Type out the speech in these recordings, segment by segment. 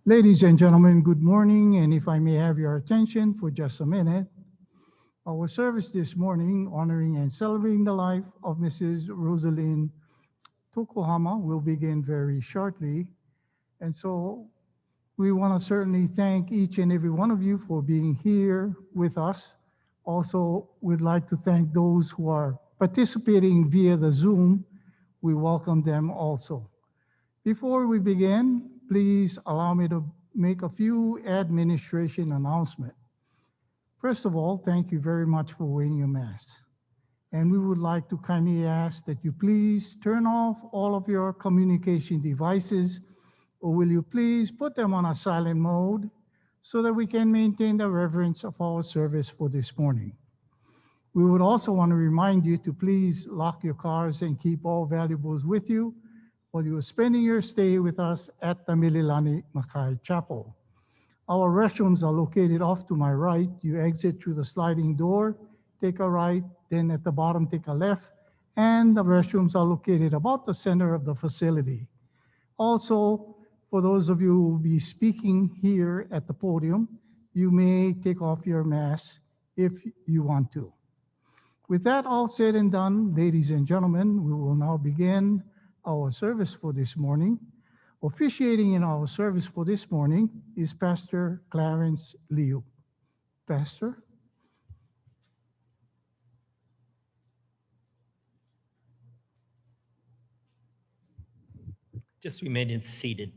Ladies and gentlemen, good morning, and if I may have your attention for just a minute, our service this morning honoring and celebrating the life of Mrs. Rosalind Tokuhama will begin very shortly. And so we want to certainly thank each and every one of you for being here with us. Also, we'd like to thank those who are participating via the Zoom. We welcome them also. Before we begin, please allow me to make a few administration announcements. First of all, thank you very much for wearing your mask. And we would like to kindly ask that you please turn off all of your communication devices, or will you please put them on a silent mode so that we can maintain the reverence of our service for this morning. We would also want to remind you to please lock your cars and keep all valuables with you while you are spending your stay with us at the Mililani Makai Chapel. Our restrooms are located off to my right. You exit through the sliding door, take a right, then at the bottom take a left, and the restrooms are located about the center of the facility. Also, for those of you who will be speaking here at the podium, you may take off your mask if you want to. With that all said and done, ladies and gentlemen, we will now begin our service for this morning. Officiating in our service for this morning is Pastor Clarence Liu. Pastor. Just remain seated.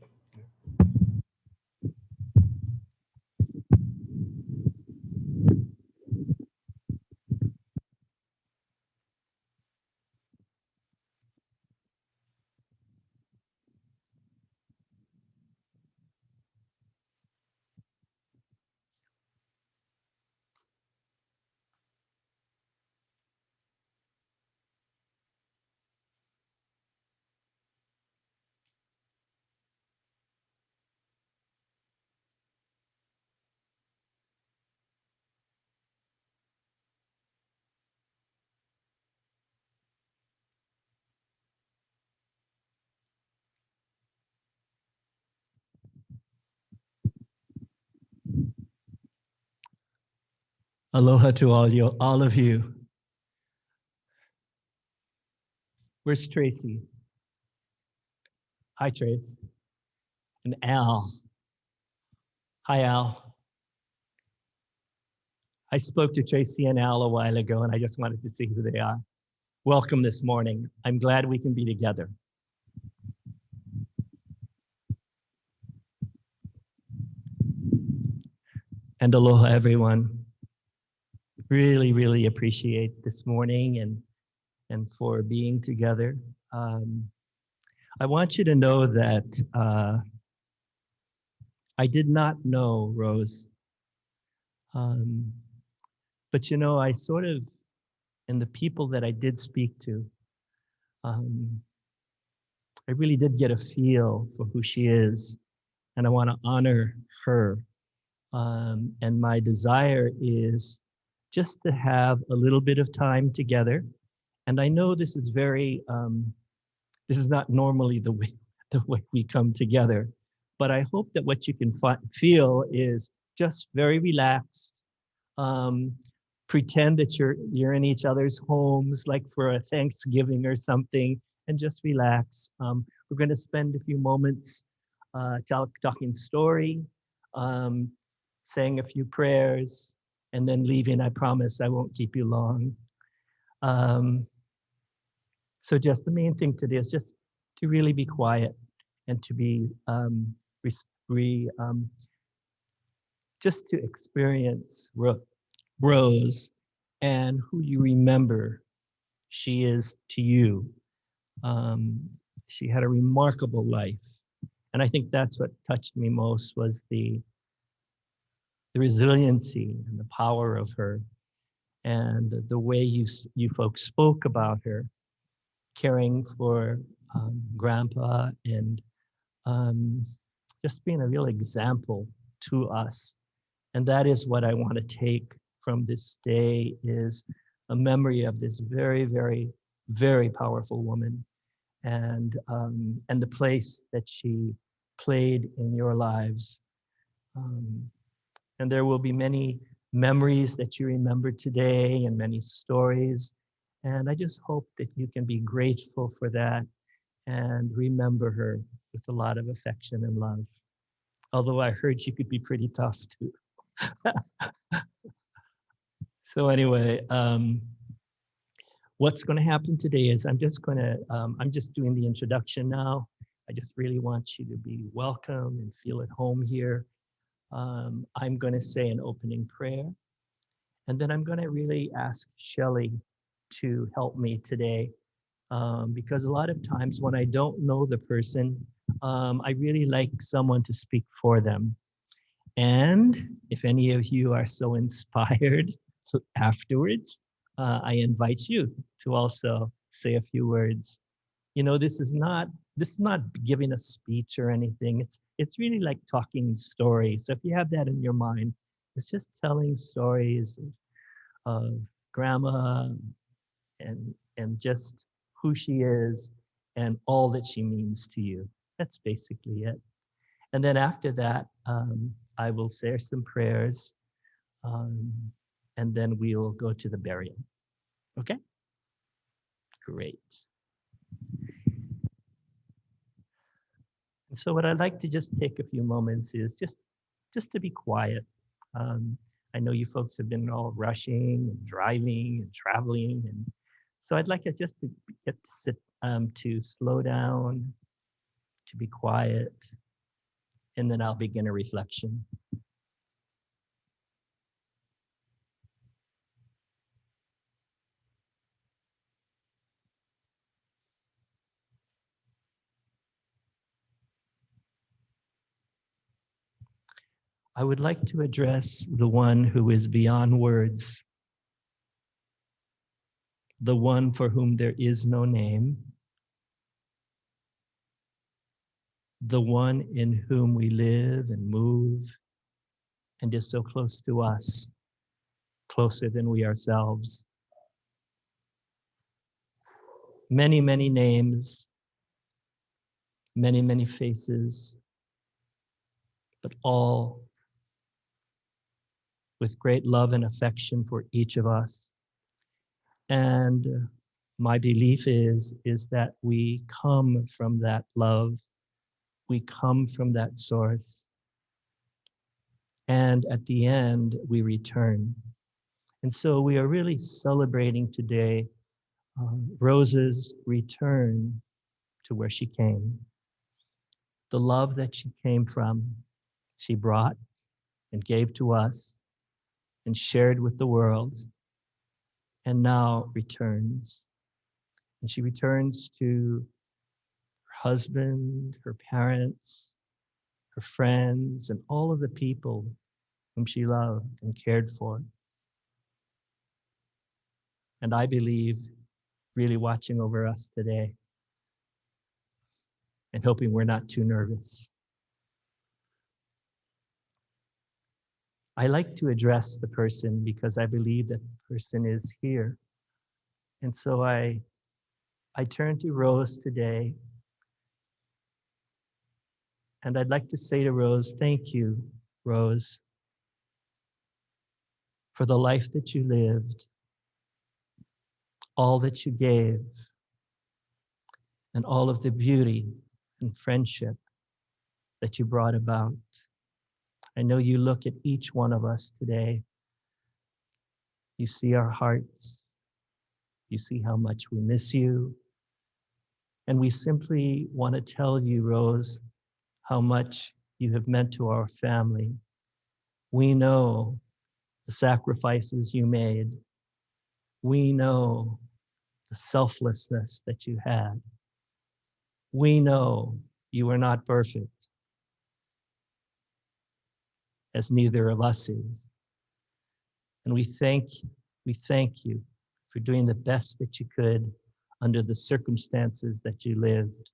Aloha to all of you. Where's Tracy? Hi, Trace. And Al. Hi, Al. I spoke to Tracy and Al a while ago, and I just wanted to see who they are. Welcome this morning. I'm glad we can be together. And aloha, everyone. Really, really appreciate this morning and for being together. I want you to know that I did not know Rose. But you know, I sort of, and the people that I did speak to, I really did get a feel for who she is, and I want to honor her. And my desire is just to have a little bit of time together. And I know this is very, this is not normally the way we come together, but I hope that what you can feel is just very relaxed. Pretend that you're in each other's homes, like for a Thanksgiving or something, and just relax. We're going to spend a few moments talking story, saying a few prayers, and then leaving. I promise I won't keep you long. So just the main thing today is just to really be quiet and to be just to experience Rose and who you remember she is to you. She had a remarkable life. And I think that's what touched me most was the resiliency and the power of her and the way you folks spoke about her, caring for grandpa, and um, just being a real example to us. And that is what I want to take from this day, is a memory of this very, very, very powerful woman, and the place that she played in your lives. Um, and there will be many memories that you remember today and many stories. And I just hope that you can be grateful for that and remember her with a lot of affection and love. Although I heard she could be pretty tough too. So anyway, what's going to happen today is I'm just doing the introduction now. I just really want you to be welcome and feel at home here. I'm going to say an opening prayer, and then I'm going to really ask Shelley to help me today, because a lot of times when I don't know the person, I really like someone to speak for them. And if any of you are so inspired afterwards, I invite you to also say a few words. You know, this is not giving a speech or anything. It's really like talking stories. So if you have that in your mind, it's just telling stories of grandma and just who she is and all that she means to you. That's basically it. And then after that, I will say some prayers, um, and then we'll go to the burial. Okay? Great. And so what I'd like to just take a few moments is just to be quiet. Um, I know you folks have been all rushing and driving and traveling, and so I'd like it just to get to sit, to slow down, to be quiet, and then I'll begin a reflection. I would like to address the one who is beyond words, the one for whom there is no name, the one in whom we live and move and is so close to us, closer than we ourselves. Many, many names, many, many faces, but all with great love and affection for each of us. And my belief is that we come from that love, we come from that source, and at the end, we return. And so we are really celebrating today Rose's return to where she came. The love that she came from, she brought and gave to us and shared with the world, and now returns. And she returns to her husband, her parents, her friends, and all of the people whom she loved and cared for. And I believe really watching over us today and hoping we're not too nervous. I like to address the person because I believe that the person is here. And so I turn to Rose today, and I'd like to say to Rose, thank you, Rose, for the life that you lived, all that you gave, and all of the beauty and friendship that you brought about. I know you look at each one of us today. You see our hearts. You see how much we miss you. And we simply want to tell you, Rose, how much you have meant to our family. We know the sacrifices you made. We know the selflessness that you had. We know you were not perfect, as neither of us is. And we thank you for doing the best that you could under the circumstances that you lived,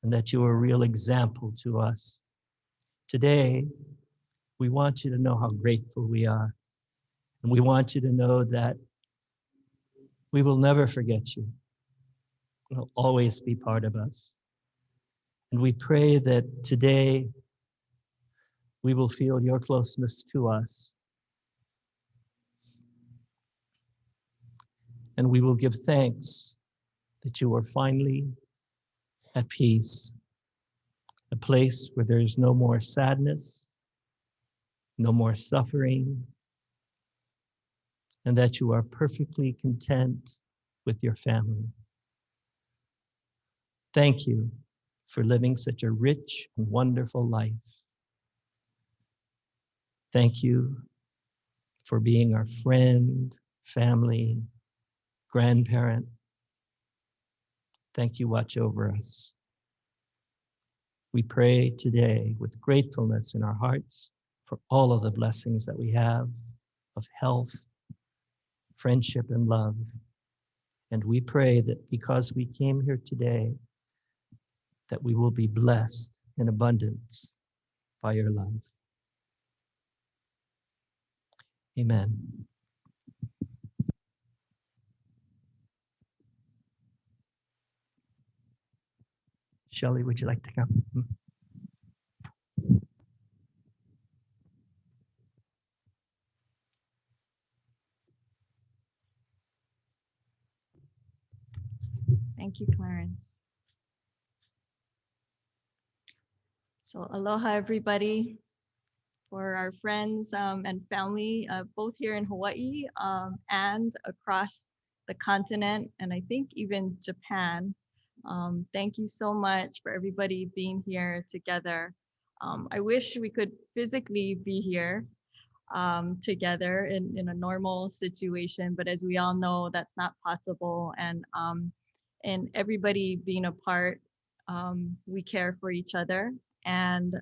and that you were a real example to us. Today, we want you to know how grateful we are. And we want you to know that we will never forget you. You'll always be part of us. And we pray that today we will feel your closeness to us. And we will give thanks that you are finally at peace, a place where there is no more sadness, no more suffering, and that you are perfectly content with your family. Thank you for living such a rich and wonderful life. Thank you for being our friend, family, grandparent. Thank you, watch over us. We pray today with gratefulness in our hearts for all of the blessings that we have of health, friendship, and love. And we pray that because we came here today, that we will be blessed in abundance by your love. Amen. Shelley, would you like to come? Thank you, Clarence. So aloha, everybody. For our friends and family, both here in Hawaii and across the continent, and I think even Japan. Thank you so much for everybody being here together. I wish we could physically be here together in a normal situation, but as we all know, that's not possible. And everybody being apart, we care for each other, and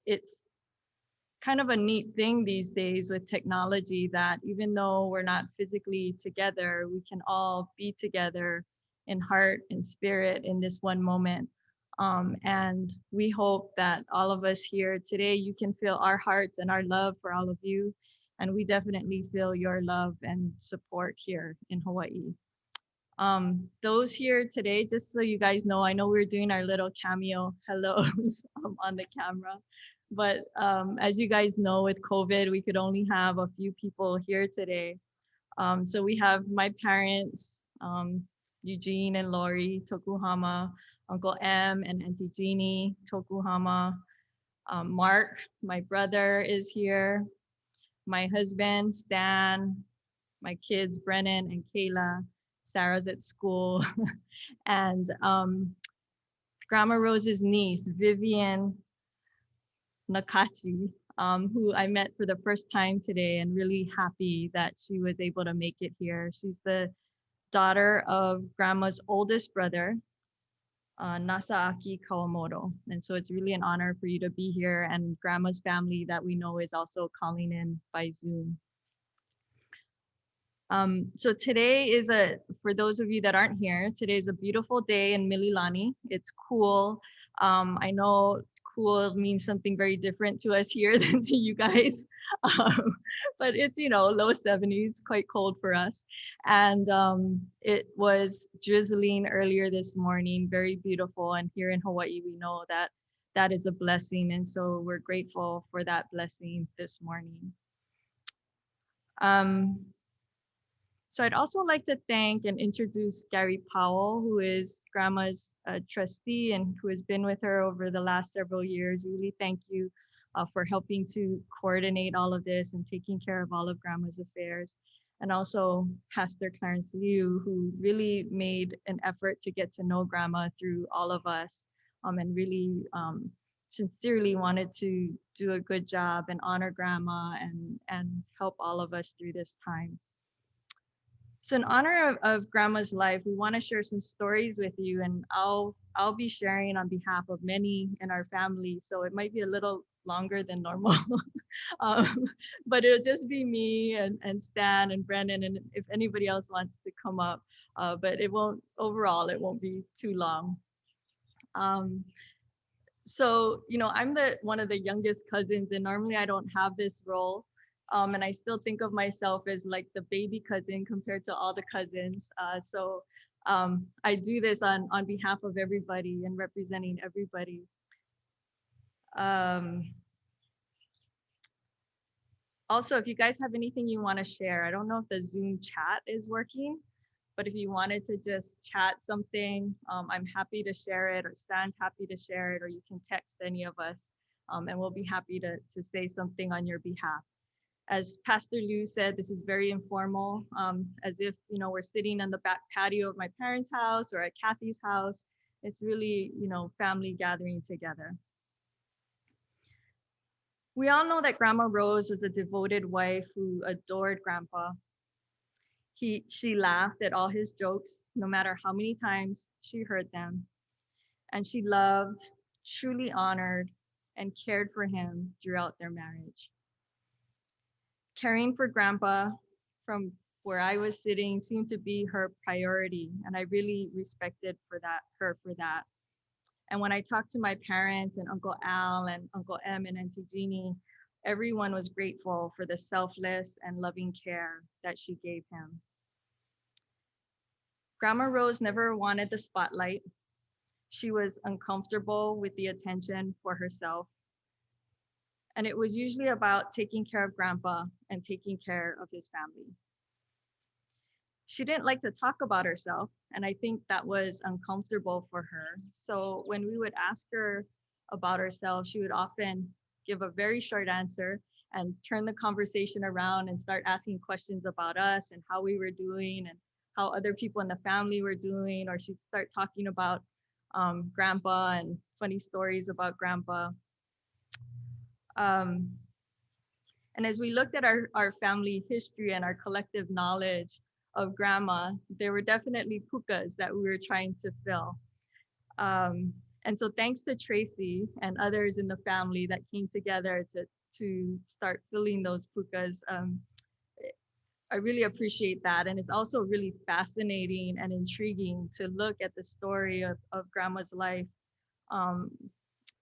it's kind of a neat thing these days with technology that even though we're not physically together, we can all be together in heart and spirit in this one moment. And we hope that all of us here today, you can feel our hearts and our love for all of you. And we definitely feel your love and support here in Hawaii. Those here today, just so you guys know, I know we're doing our little cameo hellos on the camera, but as you guys know, with COVID, we could only have a few people here today. So we have my parents, Eugene and Lori Tokuhama, Uncle M and Auntie Jeannie Tokuhama, Mark, my brother is here, my husband Stan, my kids Brennan and Kayla. Sarah's at school, and Grandma Rose's niece, Vivian Nakachi, who I met for the first time today and really happy that she was able to make it here. She's the daughter of Grandma's oldest brother, Nasaaki Kawamoto. And so it's really an honor for you to be here, and Grandma's family that we know is also calling in by Zoom. So today is for those of you that aren't here, today is a beautiful day in Mililani. It's cool. I know cool means something very different to us here than to you guys. But it's, low 70s, quite cold for us. And it was drizzling earlier this morning, very beautiful. And here in Hawaii, we know that that is a blessing. And so we're grateful for that blessing this morning. So I'd also like to thank and introduce Gary Powell, who is Grandma's trustee and who has been with her over the last several years. We really thank you for helping to coordinate all of this and taking care of all of Grandma's affairs. And also Pastor Clarence Liu, who really made an effort to get to know Grandma through all of us and really sincerely wanted to do a good job and honor Grandma and help all of us through this time. So in honor of Grandma's life, we want to share some stories with you, and I'll be sharing on behalf of many in our family. So it might be a little longer than normal, um, but it'll just be me and Stan and Brennan, and if anybody else wants to come up, but it won't overall it won't be too long. Um, so I'm the one of the youngest cousins, and normally I don't have this role, and I still think of myself as like the baby cousin compared to all the cousins. So I do this on behalf of everybody and representing everybody. um, Also, if you guys have anything you want to share, I don't know if the Zoom chat is working, but if you wanted to just chat something, I'm happy to share it, or Stan's happy to share it, or you can text any of us, and we'll be happy to say something on your behalf. As Pastor Liu said, this is very informal, as if we're sitting on the back patio of my parents' house or at Kathy's house. It's really family gathering together. We all know that Grandma Rose was a devoted wife who adored Grandpa. She laughed at all his jokes, no matter how many times she heard them. And she loved, truly honored, and cared for him throughout their marriage. Caring for Grandpa from where I was sitting seemed to be her priority, and I really respected her for that. And when I talked to my parents and Uncle Al and Uncle M and Auntie Jeannie, everyone was grateful for the selfless and loving care that she gave him. Grandma Rose never wanted the spotlight. She was uncomfortable with the attention for herself. And it was usually about taking care of Grandpa and taking care of his family. She didn't like to talk about herself, and I think that was uncomfortable for her. So when we would ask her about herself, she would often give a very short answer and turn the conversation around and start asking questions about us and how we were doing and how other people in the family were doing, or she'd start talking about Grandpa and funny stories about Grandpa. Um, and as we looked at our family history and our collective knowledge of Grandma, there were definitely pukas that we were trying to fill. And so thanks to Tracy and others in the family that came together to start filling those pukas, I really appreciate that. And it's also really fascinating and intriguing to look at the story of Grandma's life, um,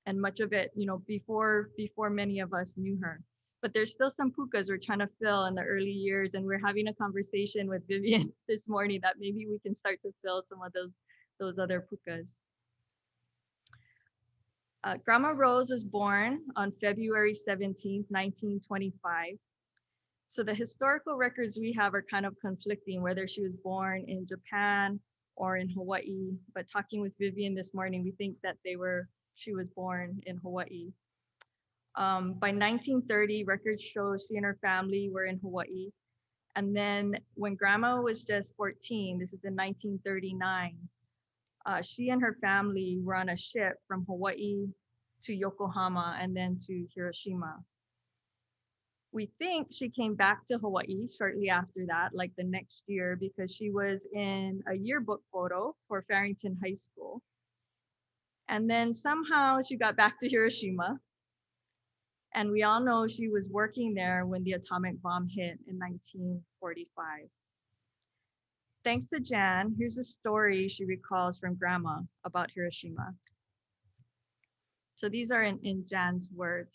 and much of it, before many of us knew her. But there's still some pukas we're trying to fill in the early years, and we're having a conversation with Vivian this morning that maybe we can start to fill some of those other pukas. Grandma Rose was born on February 17th, 1925. So the historical records we have are kind of conflicting, whether she was born in Japan or in Hawaii. But talking with Vivian this morning, we think that she was born in Hawaii. By 1930, records show she and her family were in Hawaii. And then when Grandma was just 14, this is in 1939, she and her family were on a ship from Hawaii to Yokohama and then to Hiroshima. We think she came back to Hawaii shortly after that, like the next year, because she was in a yearbook photo for Farrington High School. And then somehow she got back to Hiroshima. And we all know she was working there when the atomic bomb hit in 1945. Thanks to Jan, here's a story she recalls from Grandma about Hiroshima. So these are in Jan's words.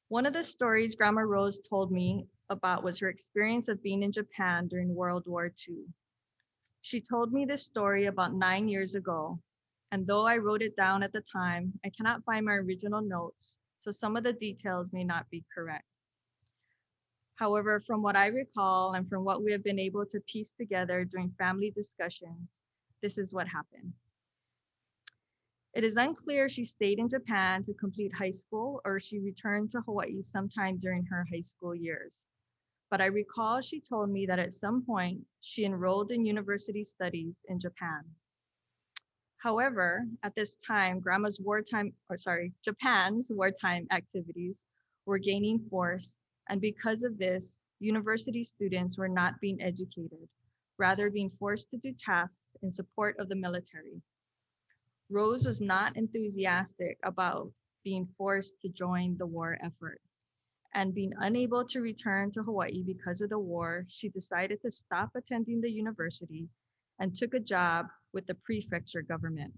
One of the stories Grandma Rose told me about was her experience of being in Japan during World War II. She told me this story about 9 years ago, and though I wrote it down at the time, I cannot find my original notes, so some of the details may not be correct. However, from what I recall and from what we have been able to piece together during family discussions, this is what happened. It is unclear if she stayed in Japan to complete high school or she returned to Hawaii sometime during her high school years. But I recall she told me that at some point she enrolled in university studies in Japan. However, at this time, Japan's wartime activities were gaining force, and because of this, university students were not being educated, rather being forced to do tasks in support of the military. Rose was not enthusiastic about being forced to join the war effort. And being unable to return to Hawaii because of the war, she decided to stop attending the university and took a job with the prefecture government.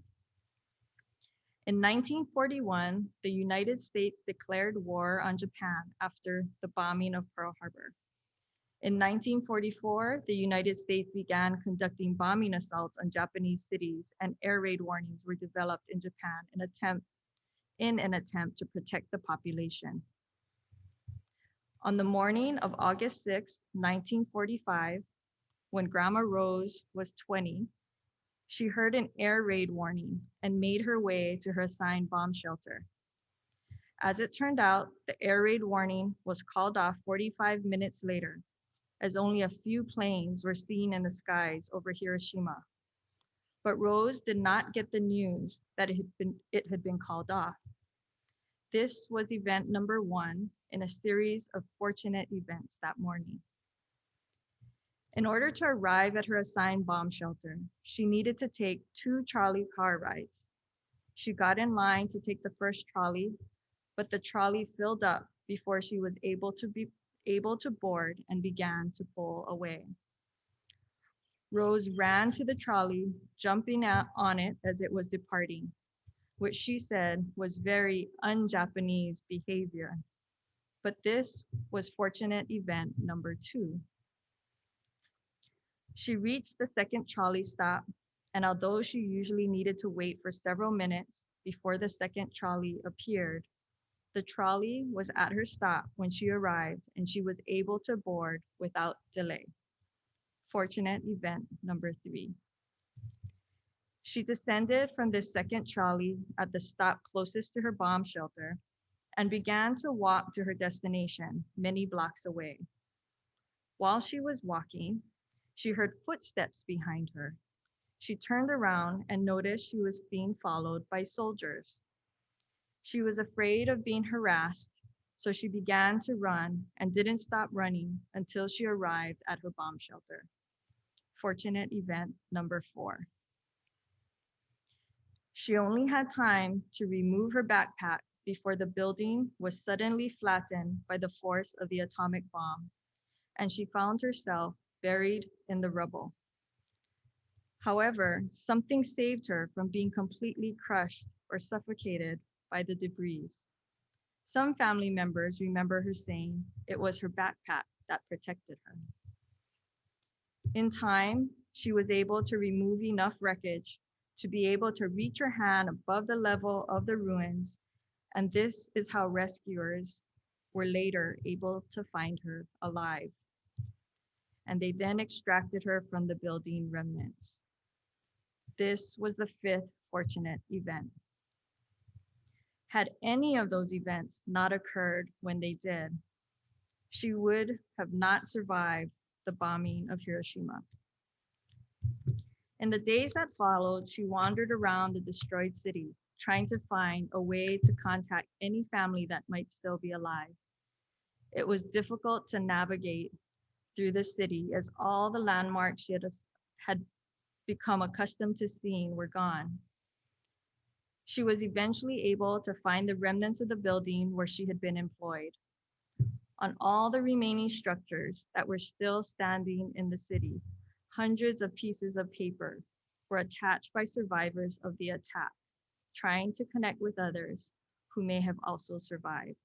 In 1941, the United States declared war on Japan after the bombing of Pearl Harbor. In 1944, the United States began conducting bombing assaults on Japanese cities, and air raid warnings were developed in Japan in an attempt to protect the population. On the morning of August 6, 1945, when Grandma Rose was 20, she heard an air raid warning and made her way to her assigned bomb shelter. As it turned out, the air raid warning was called off 45 minutes later, as only a few planes were seen in the skies over Hiroshima. But Rose did not get the news that it had been called off. This was event number one in a series of fortunate events that morning. In order to arrive at her assigned bomb shelter, she needed to take 2 trolley car rides. She got in line to take the first trolley, but the trolley filled up before she was able to board and began to pull away. Rose ran to the trolley, jumping out on it as it was departing, which she said was very un-Japanese behavior. But this was fortunate event number two. She reached the second trolley stop, and although she usually needed to wait for several minutes before the second trolley appeared, the trolley was at her stop when she arrived and she was able to board without delay. Fortunate event number three. She descended from this second trolley at the stop closest to her bomb shelter and began to walk to her destination many blocks away. While she was walking, she heard footsteps behind her. She turned around and noticed she was being followed by soldiers. She was afraid of being harassed, so she began to run and didn't stop running until she arrived at her bomb shelter. Fortunate event number four. She only had time to remove her backpack before the building was suddenly flattened by the force of the atomic bomb, and she found herself buried in the rubble. However, something saved her from being completely crushed or suffocated by the debris. Some family members remember her saying it was her backpack that protected her. In time, she was able to remove enough wreckage to be able to reach her hand above the level of the ruins, and this is how rescuers were later able to find her alive. And they then extracted her from the building remnants. This was the fifth fortunate event. Had any of those events not occurred when they did, she would have not survived the bombing of Hiroshima. In the days that followed, she wandered around the destroyed city, trying to find a way to contact any family that might still be alive. It was difficult to navigate through the city as all the landmarks she had become accustomed to seeing were gone. She was eventually able to find the remnants of the building where she had been employed. On all the remaining structures that were still standing in the city, hundreds of pieces of paper were attached by survivors of the attack, trying to connect with others who may have also survived.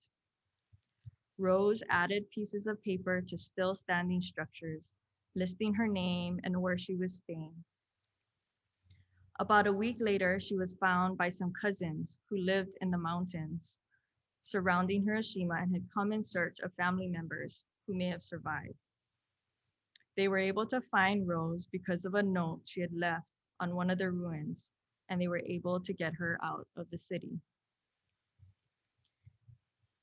Rose added pieces of paper to still standing structures, listing her name and where she was staying. About a week later, she was found by some cousins who lived in the mountains surrounding Hiroshima and had come in search of family members who may have survived. They were able to find Rose because of a note she had left on one of the ruins, and they were able to get her out of the city.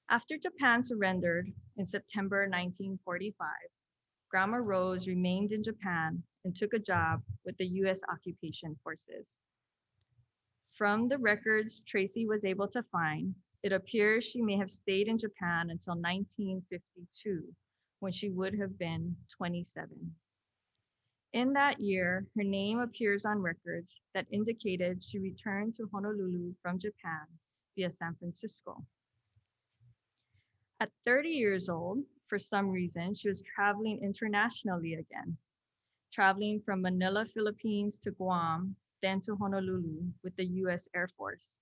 After Japan surrendered in September 1945, Grandma Rose remained in Japan and took a job with the US occupation forces. From the records Tracy was able to find, it appears she may have stayed in Japan until 1952, when she would have been 27. In that year, her name appears on records that indicated she returned to Honolulu from Japan via San Francisco. At 30 years old, for some reason, she was traveling internationally again, traveling from Manila, Philippines to Guam, then to Honolulu with the US Air Force.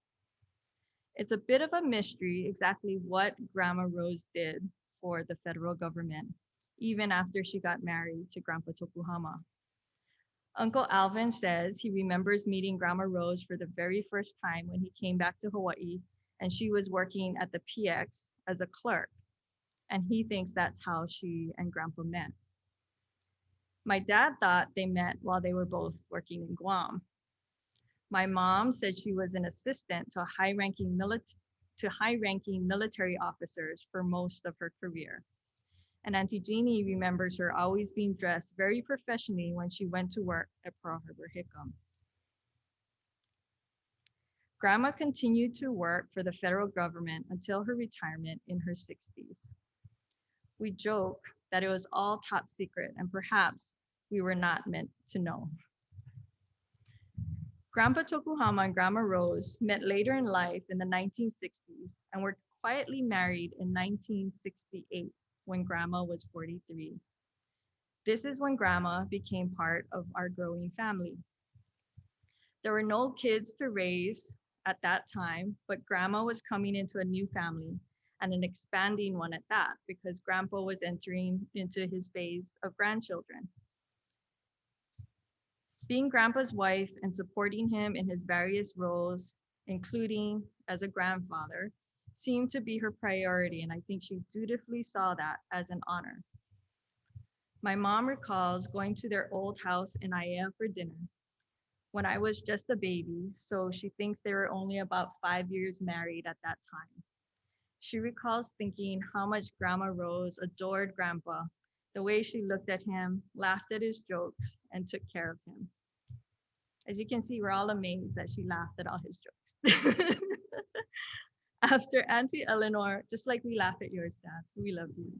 It's a bit of a mystery exactly what Grandma Rose did for the federal government, even after she got married to Grandpa Tokuhama. Uncle Alvin says he remembers meeting Grandma Rose for the very first time when he came back to Hawaii, and she was working at the PX as a clerk, and he thinks that's how she and Grandpa met. My dad thought they met while they were both working in Guam. My mom said she was an assistant to high-ranking military officers for most of her career. And Auntie Jeannie remembers her always being dressed very professionally when she went to work at Pearl Harbor Hickam. Grandma continued to work for the federal government until her retirement in her 60s. We joke that it was all top secret and perhaps we were not meant to know. Grandpa Tokuhama and Grandma Rose met later in life in the 1960s and were quietly married in 1968 when Grandma was 43. This is when Grandma became part of our growing family. There were no kids to raise at that time, but Grandma was coming into a new family and an expanding one at that because Grandpa was entering into his phase of grandchildren. Being Grandpa's wife and supporting him in his various roles, including as a grandfather, seemed to be her priority, and I think she dutifully saw that as an honor. My mom recalls going to their old house in Aiea for dinner when I was just a baby, so she thinks they were only about 5 years married at that time. She recalls thinking how much Grandma Rose adored Grandpa, the way she looked at him, laughed at his jokes, and took care of him. As you can see, we're all amazed that she laughed at all his jokes. After Auntie Eleanor, just like we laugh at yours, Dad, we love you.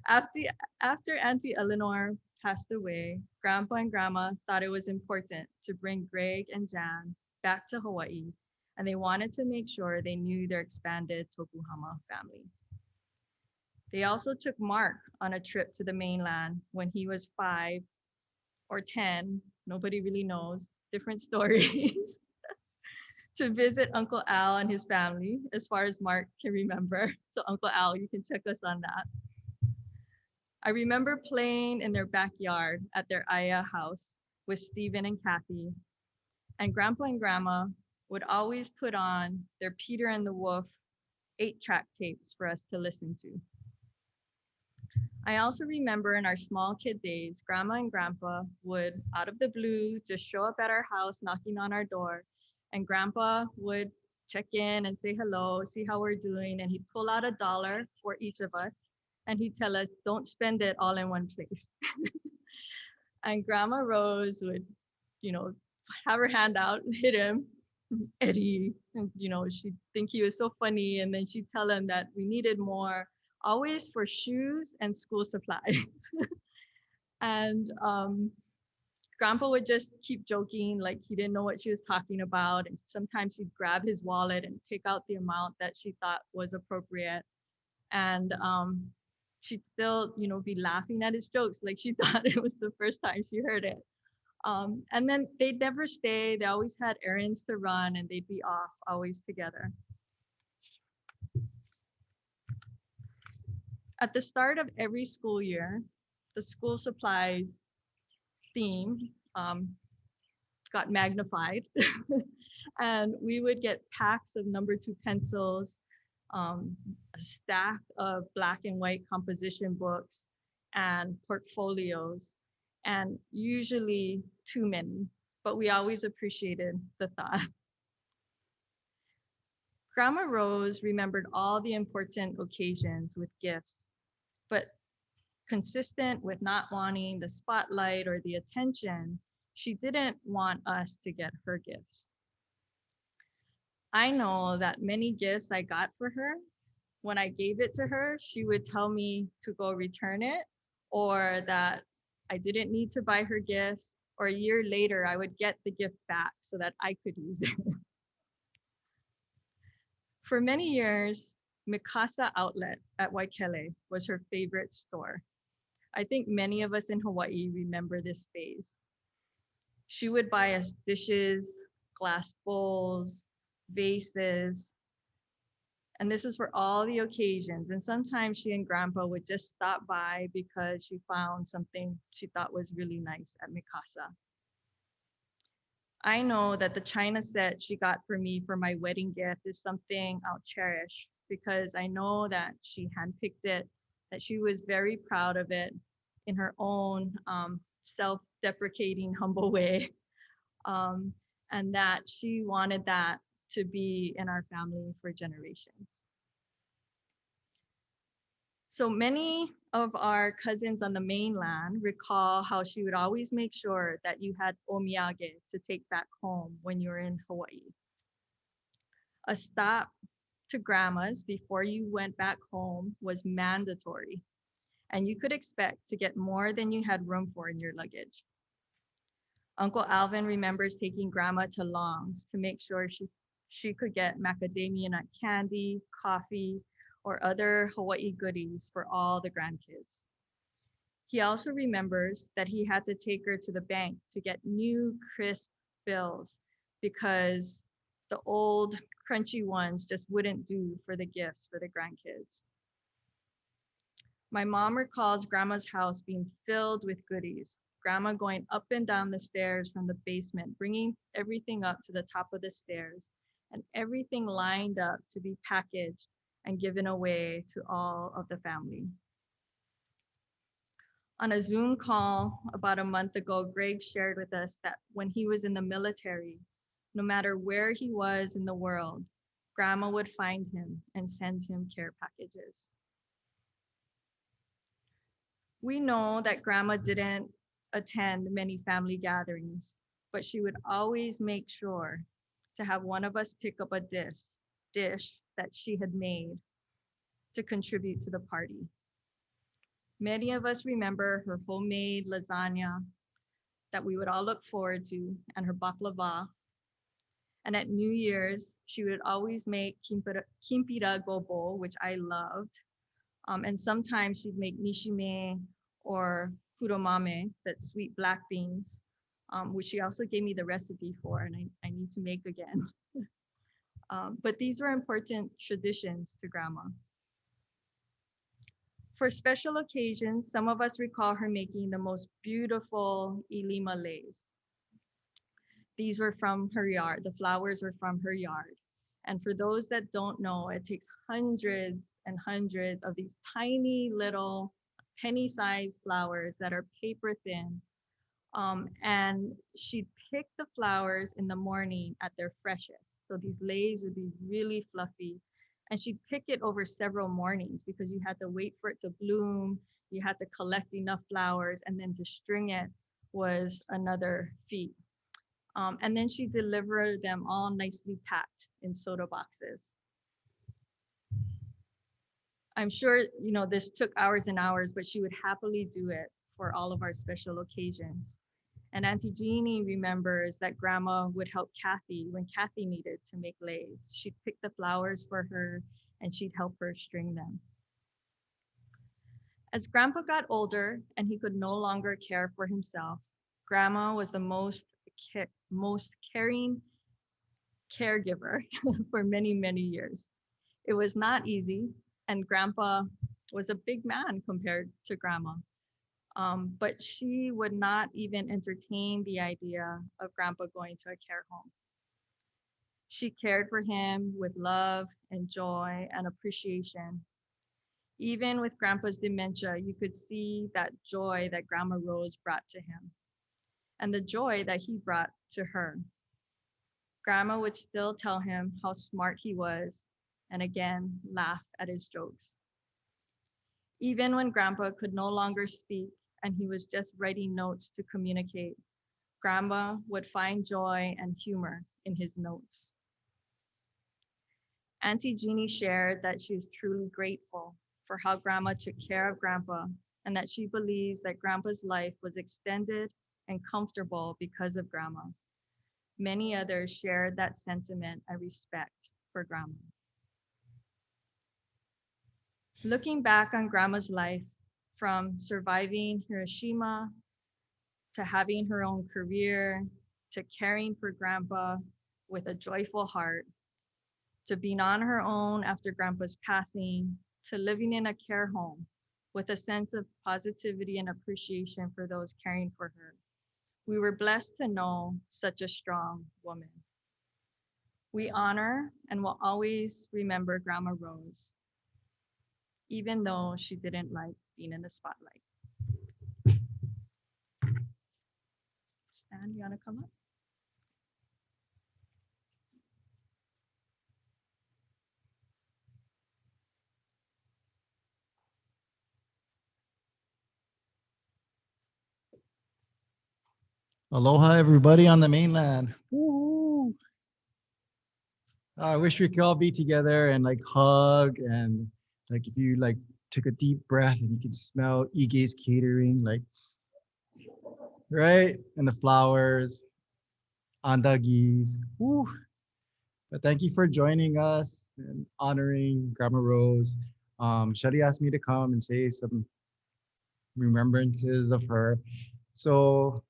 after, after Auntie Eleanor passed away, Grandpa and Grandma thought it was important to bring Greg and Jan back to Hawaii, and they wanted to make sure they knew their expanded Tokuhama family. They also took Mark on a trip to the mainland when he was 5 or 10, nobody really knows, different stories, to visit Uncle Al and his family, as far as Mark can remember. So Uncle Al, you can check us on that. I remember playing in their backyard at their Aya house with Stephen and Kathy, and Grandpa and Grandma would always put on their Peter and the Wolf 8-track tapes for us to listen to. I also remember in our small kid days, Grandma and Grandpa would, out of the blue, just show up at our house knocking on our door, and Grandpa would check in and say hello, see how we're doing, and he'd pull out $1 for each of us, and he'd tell us, don't spend it all in one place. And Grandma Rose would, you know, have her hand out, hit him, Eddie, and she'd think he was so funny, and then she'd tell him that we needed more, always for shoes and school supplies. And Grandpa would just keep joking like he didn't know what she was talking about, and sometimes he'd grab his wallet and take out the amount that she thought was appropriate, and she'd still be laughing at his jokes like she thought it was the first time she heard it. And then they'd never stay. They always had errands to run, and they'd be off always together. At the start of every school year, the school supplies theme got magnified, and we would get packs of number 2 pencils, a stack of black and white composition books, and portfolios, and usually too many, but we always appreciated the thought. Grandma Rose remembered all the important occasions with gifts, but consistent with not wanting the spotlight or the attention, she didn't want us to get her gifts. I know that many gifts I got for her, when I gave it to her, she would tell me to go return it, or that I didn't need to buy her gifts, or a year later, I would get the gift back so that I could use it. For many years, Mikasa Outlet at Waikele was her favorite store. I think many of us in Hawaii remember this phase. She would buy us dishes, glass bowls, vases, and this was for all the occasions. And sometimes she and Grandpa would just stop by because she found something she thought was really nice at Mikasa. I know that the china set she got for me for my wedding gift is something I'll cherish because I know that she handpicked it, that she was very proud of it in her own self deprecating, humble way, um, and that she wanted that to be in our family for generations. So many of our cousins on the mainland recall how she would always make sure that you had omiyage to take back home when you're in Hawaii. A stop to grandma's before you went back home was mandatory, and you could expect to get more than you had room for in your luggage. Uncle Alvin remembers taking grandma to Long's to make sure she could get macadamia nut candy, coffee, or other Hawaii goodies for all the grandkids. He also remembers that he had to take her to the bank to get new crisp bills because the old crunchy ones just wouldn't do for the gifts for the grandkids. My mom recalls grandma's house being filled with goodies. Grandma going up and down the stairs from the basement, bringing everything up to the top of the stairs, and everything lined up to be packaged and given away to all of the family. On a Zoom call about a month ago, Greg shared with us that when he was in the military, no matter where he was in the world, grandma would find him and send him care packages. We know that grandma didn't attend many family gatherings, but she would always make sure to have one of us pick up a dish that she had made to contribute to the party. Many of us remember her homemade lasagna that we would all look forward to and her baklava. And at New Year's, she would always make kimpira gobo, which I loved. And sometimes she'd make nishime or kuromame, that's sweet black beans, which she also gave me the recipe for, and I need to make again. But these were important traditions to grandma. For special occasions, some of us recall her making the most beautiful ilima leis. These were from her yard. The flowers were from her yard. And for those that don't know, it takes hundreds and hundreds of these tiny little penny-sized flowers that are paper thin. And she'd pick the flowers in the morning at their freshest. So these leis would be really fluffy. And she'd pick it over several mornings because you had to wait for it to bloom. You had to collect enough flowers, and then to string it was another feat. And then she delivered them all nicely packed in soda boxes. I'm sure, this took hours and hours, but she would happily do it for all of our special occasions. And Auntie Jeannie remembers that grandma would help Kathy when Kathy needed to make leis. She'd pick the flowers for her and she'd help her string them. As grandpa got older and he could no longer care for himself, grandma was the most caring caregiver for many, many years. It was not easy, and grandpa was a big man compared to grandma. But she would not even entertain the idea of grandpa going to a care home. She cared for him with love and joy and appreciation. Even with grandpa's dementia, you could see that joy that Grandma Rose brought to him and the joy that he brought to her. Grandma would still tell him how smart he was and again laugh at his jokes. Even when Grandpa could no longer speak and he was just writing notes to communicate, Grandma would find joy and humor in his notes. Auntie Jeannie shared that she is truly grateful for how Grandma took care of Grandpa and that she believes that Grandpa's life was extended and comfortable because of Grandma. Many others shared that sentiment and respect for Grandma. Looking back on Grandma's life, from surviving Hiroshima to having her own career to caring for Grandpa with a joyful heart, to being on her own after Grandpa's passing, to living in a care home with a sense of positivity and appreciation for those caring for her. We were blessed to know such a strong woman. We honor and will always remember Grandma Rose, even though she didn't like being in the spotlight. Stan, you want to come up? Aloha, everybody on the mainland. Woo! I wish we could all be together and like hug and like if you like took a deep breath and you could smell Ige's catering, like right, and the flowers, andagis. Woo! But thank you for joining us and honoring Grandma Rose. Shelly asked me to come and say some remembrances of her. So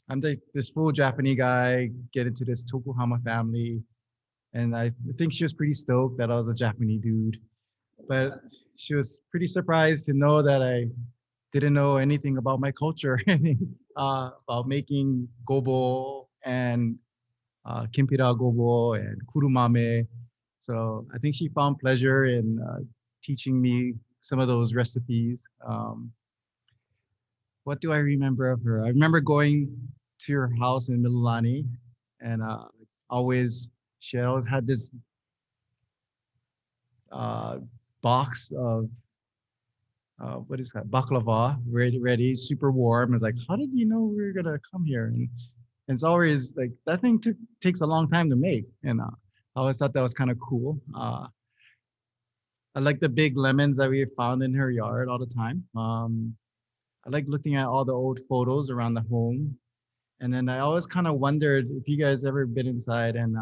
I'm this full Japanese guy, get into this Tokuhama family. And I think she was pretty stoked that I was a Japanese dude. But she was pretty surprised to know that I didn't know anything about my culture, about making gobo and kimpira gobo and kurumame. So I think she found pleasure in teaching me some of those recipes. What do I remember of her? I remember going to her house in Mililani, and always she always had this uh, box of what is that, baklava, ready, super warm. It's like, how did you know we were gonna come here? And it's always like that thing takes a long time to make, and I always thought that was kind of cool. I like the big lemons that we found in her yard all the time. I like looking at all the old photos around the home. And then I always kind of wondered if you guys ever been inside and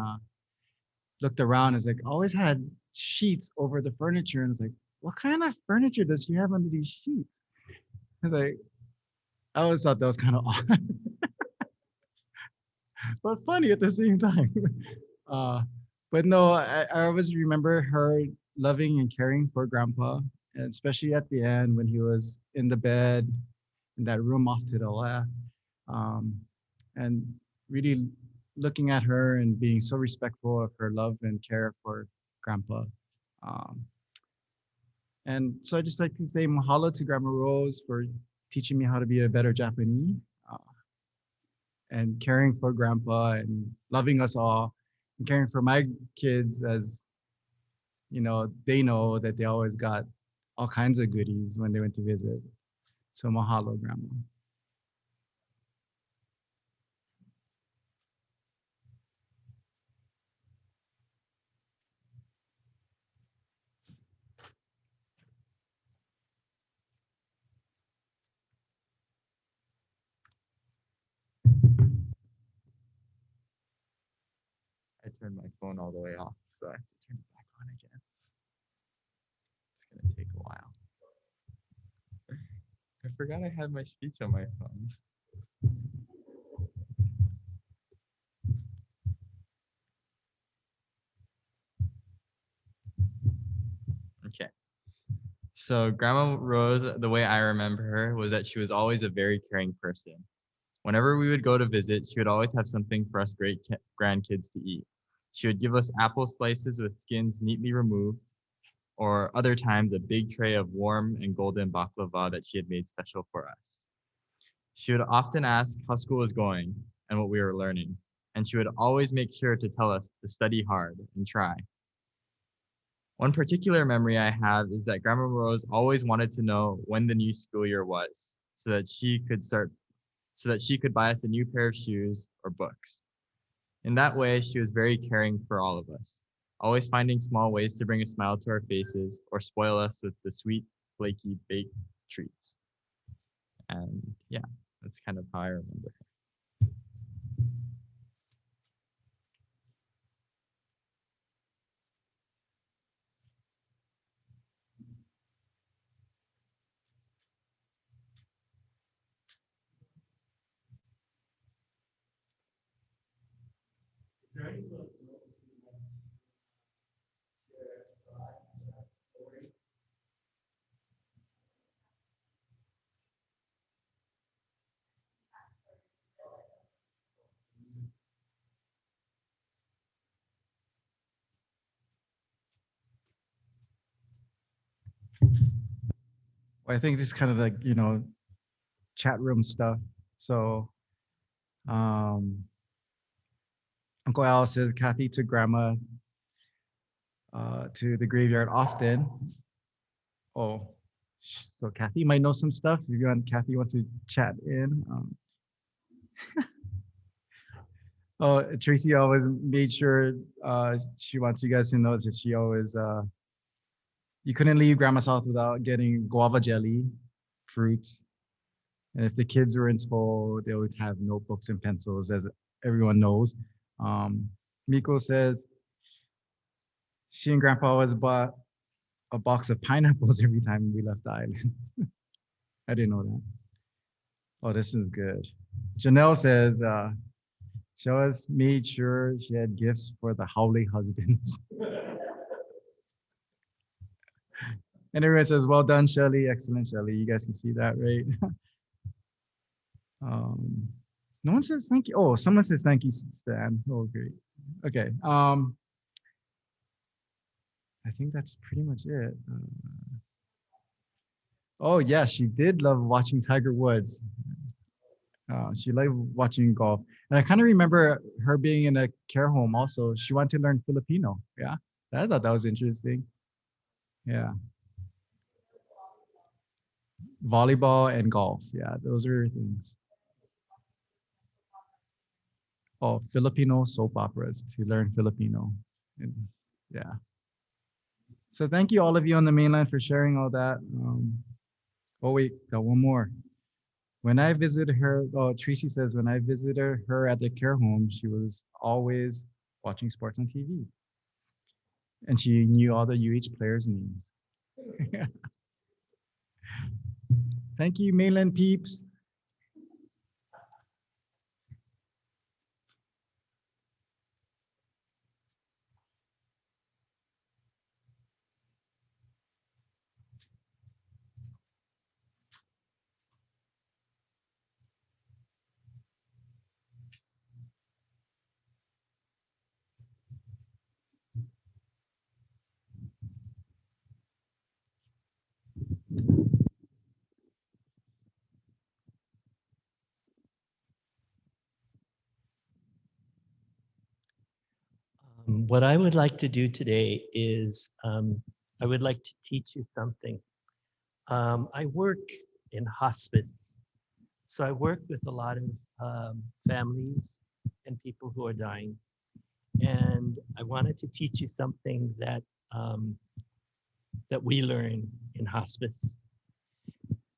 looked around. It's like always had sheets over the furniture, and it's like, what kind of furniture does she have under these sheets? It's like I always thought that was kind of odd, but funny at the same time. Uh, but no, I always remember her loving and caring for Grandpa, and especially at the end when he was in the bed in that room off to the left, and really looking at her and being so respectful of her love and care for Grandpa. Um, and so I just like to say mahalo to Grandma Rose for teaching me how to be a better Japanese, uh, and caring for Grandpa and loving us all and caring for my kids, as you know, they know that they always got all kinds of goodies when they went to visit. So mahalo, Grandma. I turned my phone all the way off, so I have to turn it back on again. It's gonna take a while. I forgot I had my speech on my phone. Okay. So Grandma Rose, the way I remember her was that she was always a very caring person. Whenever we would go to visit, she would always have something for us great grandkids to eat. She would give us apple slices with skins neatly removed, or other times a big tray of warm and golden baklava that she had made special for us. She would often ask how school was going and what we were learning, and she would always make sure to tell us to study hard and try. One particular memory I have is that Grandma Rose always wanted to know when the new school year was so that she could buy us a new pair of shoes or books. In that way, she was very caring for all of us, always finding small ways to bring a smile to our faces or spoil us with the sweet, flaky baked treats. And yeah, that's kind of how I remember her. Well, I think this is kind of like, chat room stuff. So um, Uncle Al says Kathy took grandma to the graveyard often. Oh, so Kathy might know some stuff. If you want, Kathy wants to chat in. Oh, Tracy always made sure she wants you guys to know that she always you couldn't leave grandma's house without getting guava jelly, fruits, and if the kids were in tow, they always have notebooks and pencils, as everyone knows. Um, Miko says she and grandpa always bought a box of pineapples every time we left the island. I didn't know that. Oh, this one's good. Janelle says she always made sure she had gifts for the Howley husbands. And everyone says, well done, Shelly. Excellent, Shelly. You guys can see that, right? um, no one says thank you. Oh, someone says thank you, Stan. Oh, great. Okay. I think that's pretty much it. Oh, yeah, she did love watching Tiger Woods. She liked watching golf. And I kind of remember her being in a care home also. She wanted to learn Filipino. Yeah, I thought that was interesting. Yeah. Volleyball and golf. Yeah, those are things. Oh, Filipino soap operas to learn Filipino. And yeah. So thank you all of you on the mainland for sharing all that. Oh wait, got one more. When I visited her, oh, Tracy says when I visited her at the care home, she was always watching sports on TV. And she knew all the UH players' names. Thank you, mainland peeps. What I would like to do today is I would like to teach you something. I work in hospice, so I work with a lot of families and people who are dying. And I wanted to teach you something that that we learn in hospice.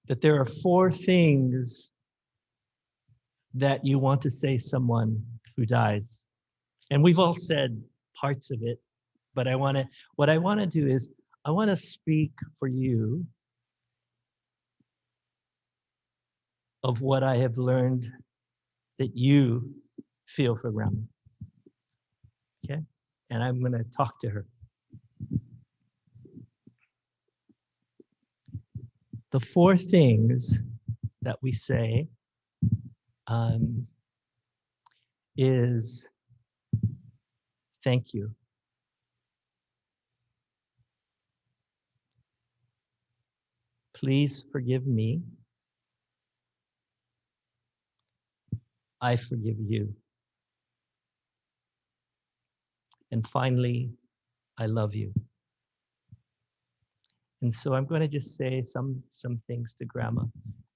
That there are four things that you want to say someone who dies. And we've all said parts of it, but what I want to do is I want to speak for you of what I have learned that you feel for grandma. Okay? And I'm going to talk to her. The four things that we say is thank you. Please forgive me. I forgive you. And finally, I love you. And so I'm going to just say some things to grandma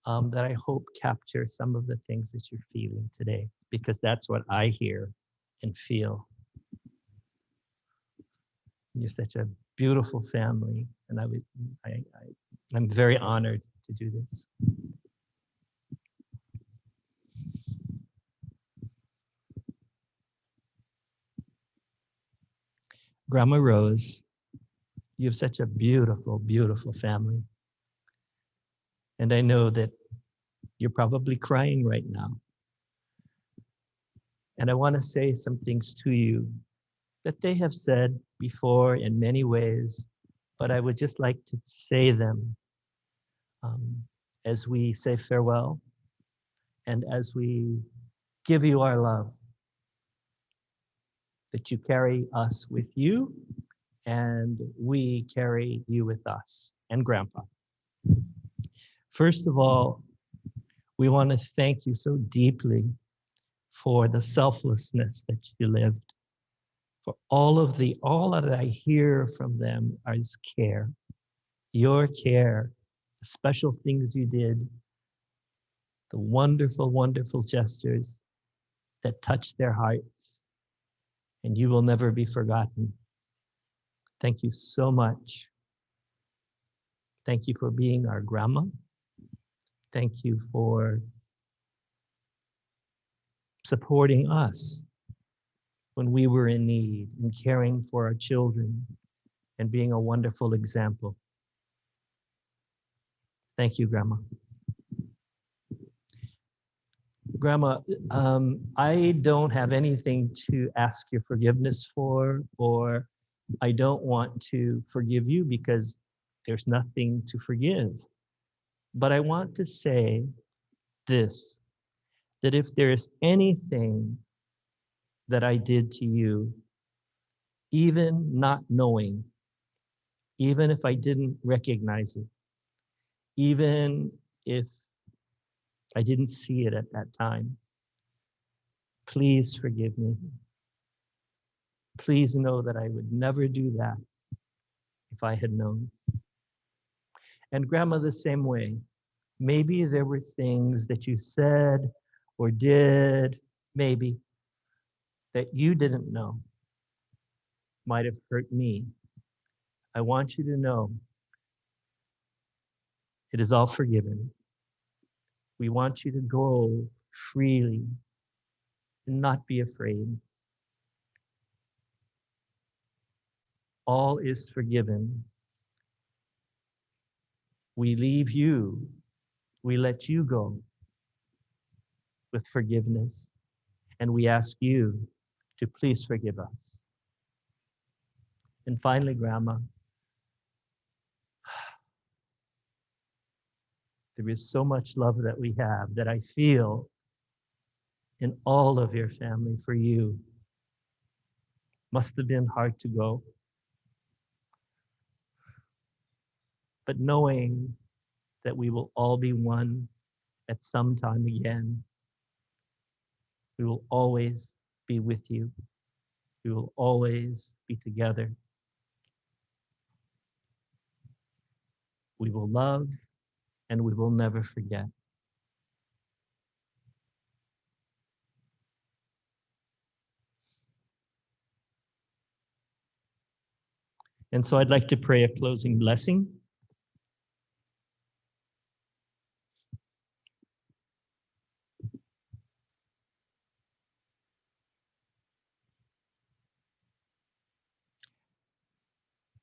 that I hope capture some of the things that you're feeling today, because that's what I hear and feel. You're such a beautiful family, and I'm very honored to do this. Grandma Rose, you have such a beautiful, beautiful family. And I know that you're probably crying right now. And I want to say some things to you that they have said before in many ways, but I would just like to say them um, as we say farewell and as we give you our love, that you carry us with you and we carry you with us and Grandpa. First of all, we want to thank you so deeply for the selflessness that you lived, for all that I hear from them is care, your care, the special things you did, the wonderful, wonderful gestures that touched their hearts, and you will never be forgotten. Thank you so much. Thank you for being our grandma. Thank you for supporting us when we were in need and caring for our children and being a wonderful example. Thank you, Grandma. Grandma, I don't have anything to ask your forgiveness for, or I don't want to forgive you because there's nothing to forgive. But I want to say this, that if there is anything that I did to you, even not knowing, even if I didn't recognize it, even if I didn't see it at that time, please forgive me. Please know that I would never do that if I had known. And Grandma, the same way. Maybe there were things that you said or did, maybe, that you didn't know might have hurt me. I want you to know it is all forgiven. We want you to go freely and not be afraid. All is forgiven. We leave you, we let you go with forgiveness, and we ask you to please forgive us. And finally, Grandma, there is so much love that we have that I feel in all of your family for you. Must have been hard to go. But knowing that we will all be one at some time again, we will always be with you. We will always be together. We will love and we will never forget. And so I'd like to pray a closing blessing.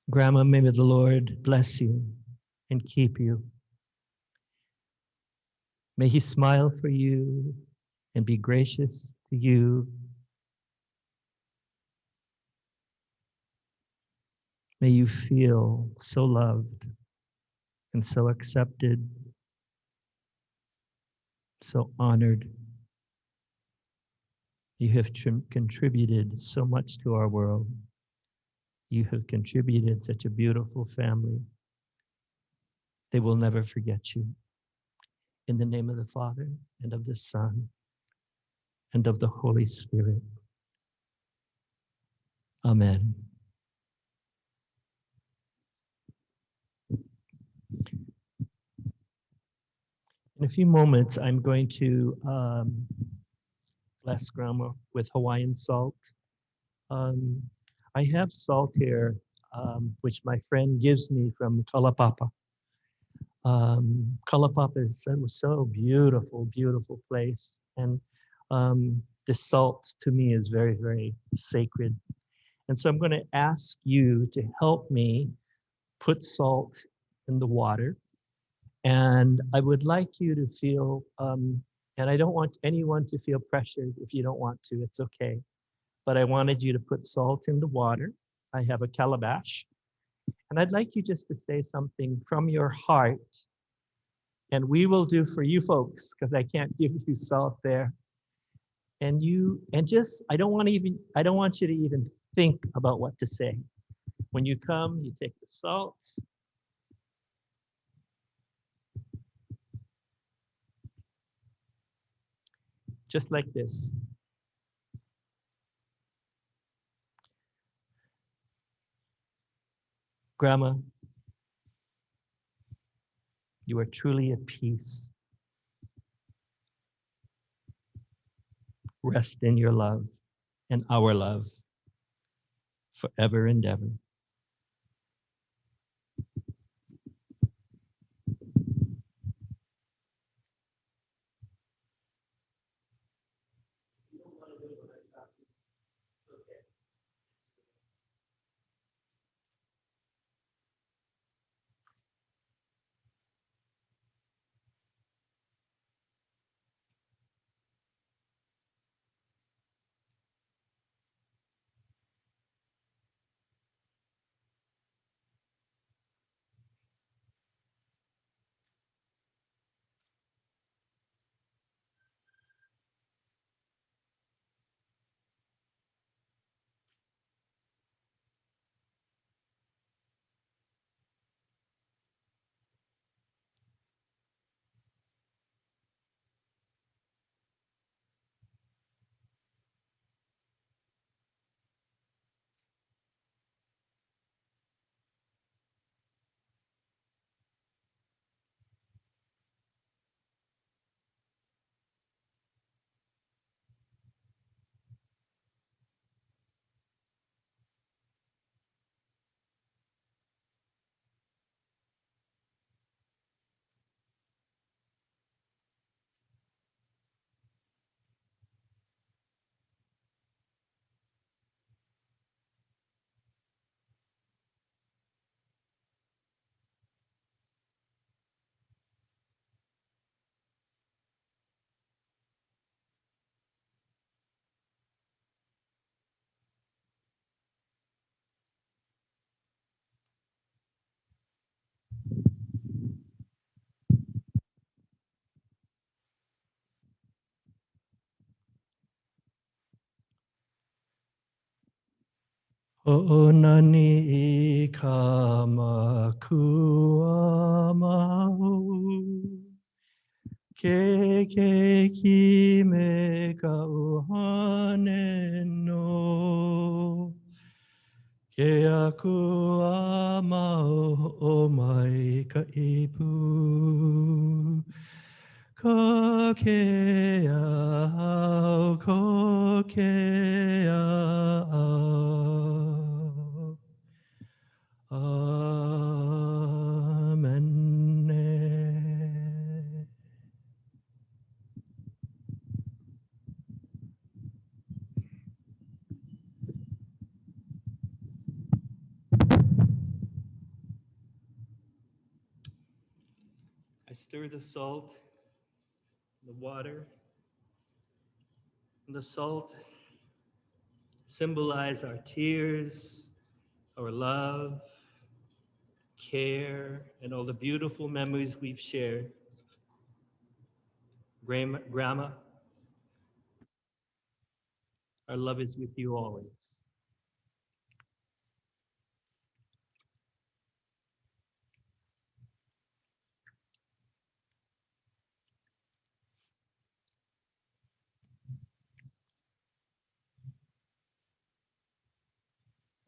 Grandma, may the Lord bless you and keep you. May he smile for you and be gracious to you. May you feel so loved and so accepted, so honored. You have contributed so much to our world. You have contributed such a beautiful family. They will never forget you. In the name of the Father, and of the Son, and of the Holy Spirit. Amen. In a few moments, I'm going to bless Grandma with Hawaiian salt. Um, I have salt here, which my friend gives me from Kalapapa. Kalapapa is so beautiful, beautiful place. And the salt to me is very, very sacred. And so I'm going to ask you to help me put salt in the water. And I would like you to feel, and I don't want anyone to feel pressured if you don't want to, it's okay. But I wanted you to put salt in the water. I have a calabash. And I'd like you just to say something from your heart. And we will do for you folks, because I can't give you salt there. And just, I don't want you to even think about what to say. When you come, you take the salt. Just like this. Grandma, you are truly at peace. Rest in your love and our love forever and ever. Onani kama kuamau. Ke kime ka uhane no. Ke aku amau o mai ka ipu. Ko ke au, ko ke au. Amen. I stir the salt, the water, and the salt symbolize our tears, our love, care, and all the beautiful memories we've shared. Grandma, our love is with you always.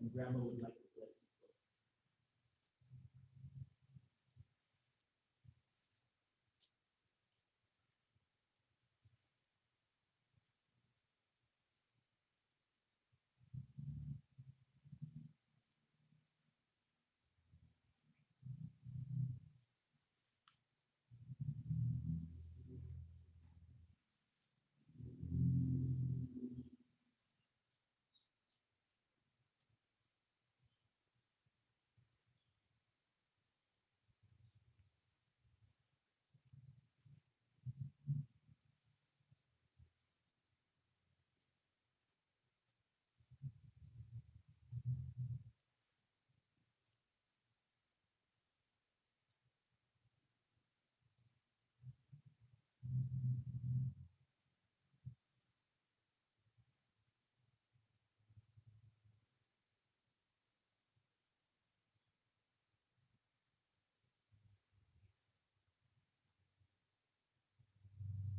And Grandma would like to bless you.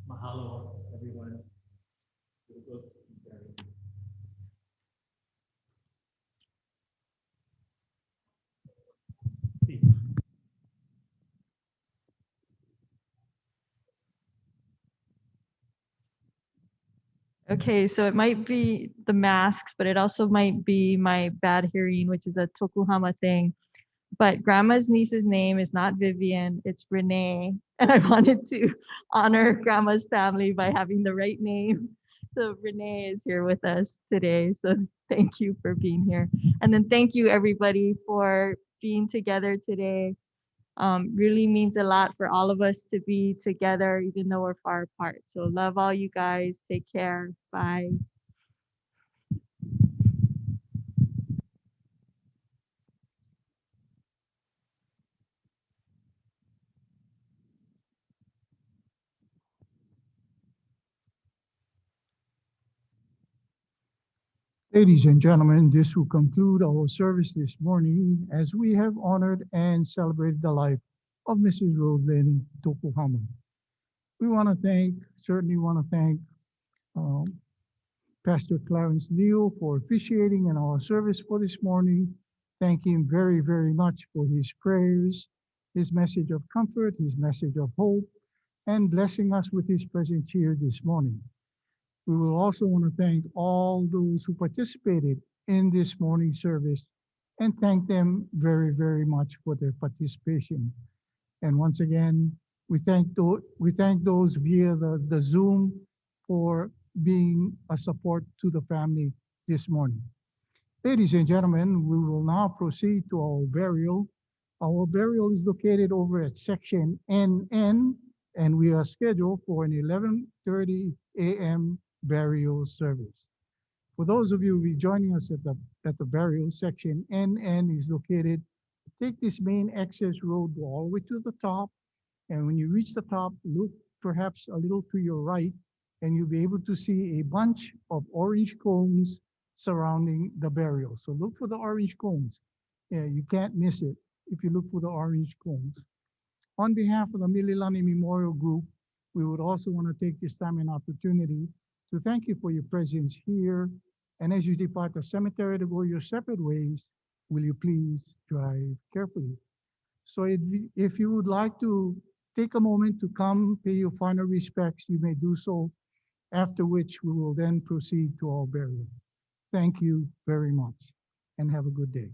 Mahalo, everyone. Okay, so it might be the masks, but it also might be my bad hearing, which is a Tokuhama thing. But grandma's niece's name is not Vivian, it's Renee. And I wanted to honor grandma's family by having the right name. So Renee is here with us today. So thank you for being here. And then thank you everybody for being together today. Really means a lot for all of us to be together, even though we're far apart. So love all you guys. Take care. Bye. Ladies and gentlemen, this will conclude our service this morning as we have honored and celebrated the life of Mrs. Roslyn Tokuhama. We want to certainly want to thank um, Pastor Clarence Leo for officiating in our service for this morning. Thank him very, very much for his prayers, his message of comfort, his message of hope, and blessing us with his presence here this morning. We will also want to thank all those who participated in this morning's service and thank them very, very much for their participation. And once again, we thank those via the Zoom for being a support to the family this morning. Ladies and gentlemen, we will now proceed to our burial. Our burial is located over at section NN, and we are scheduled for an 11:30 a.m. burial service. For those of you who will be joining us at the burial, section NN is located. Take this main access road all the way to the top, and when you reach the top, look perhaps a little to your right, and you'll be able to see a bunch of orange cones surrounding the burial. So look for the orange cones. Yeah, you can't miss it if you look for the orange cones. On behalf of the Mililani Memorial Group, we would also want to take this time and opportunity to thank you for your presence here. And as you depart the cemetery to go your separate ways, will you please drive carefully? So if you would like to take a moment to come pay your final respects, you may do so, after which we will then proceed to our burial. Thank you very much and have a good day.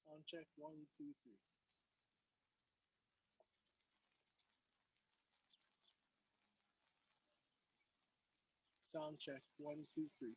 Sound check, one, two, three. Sound check, one, two, three.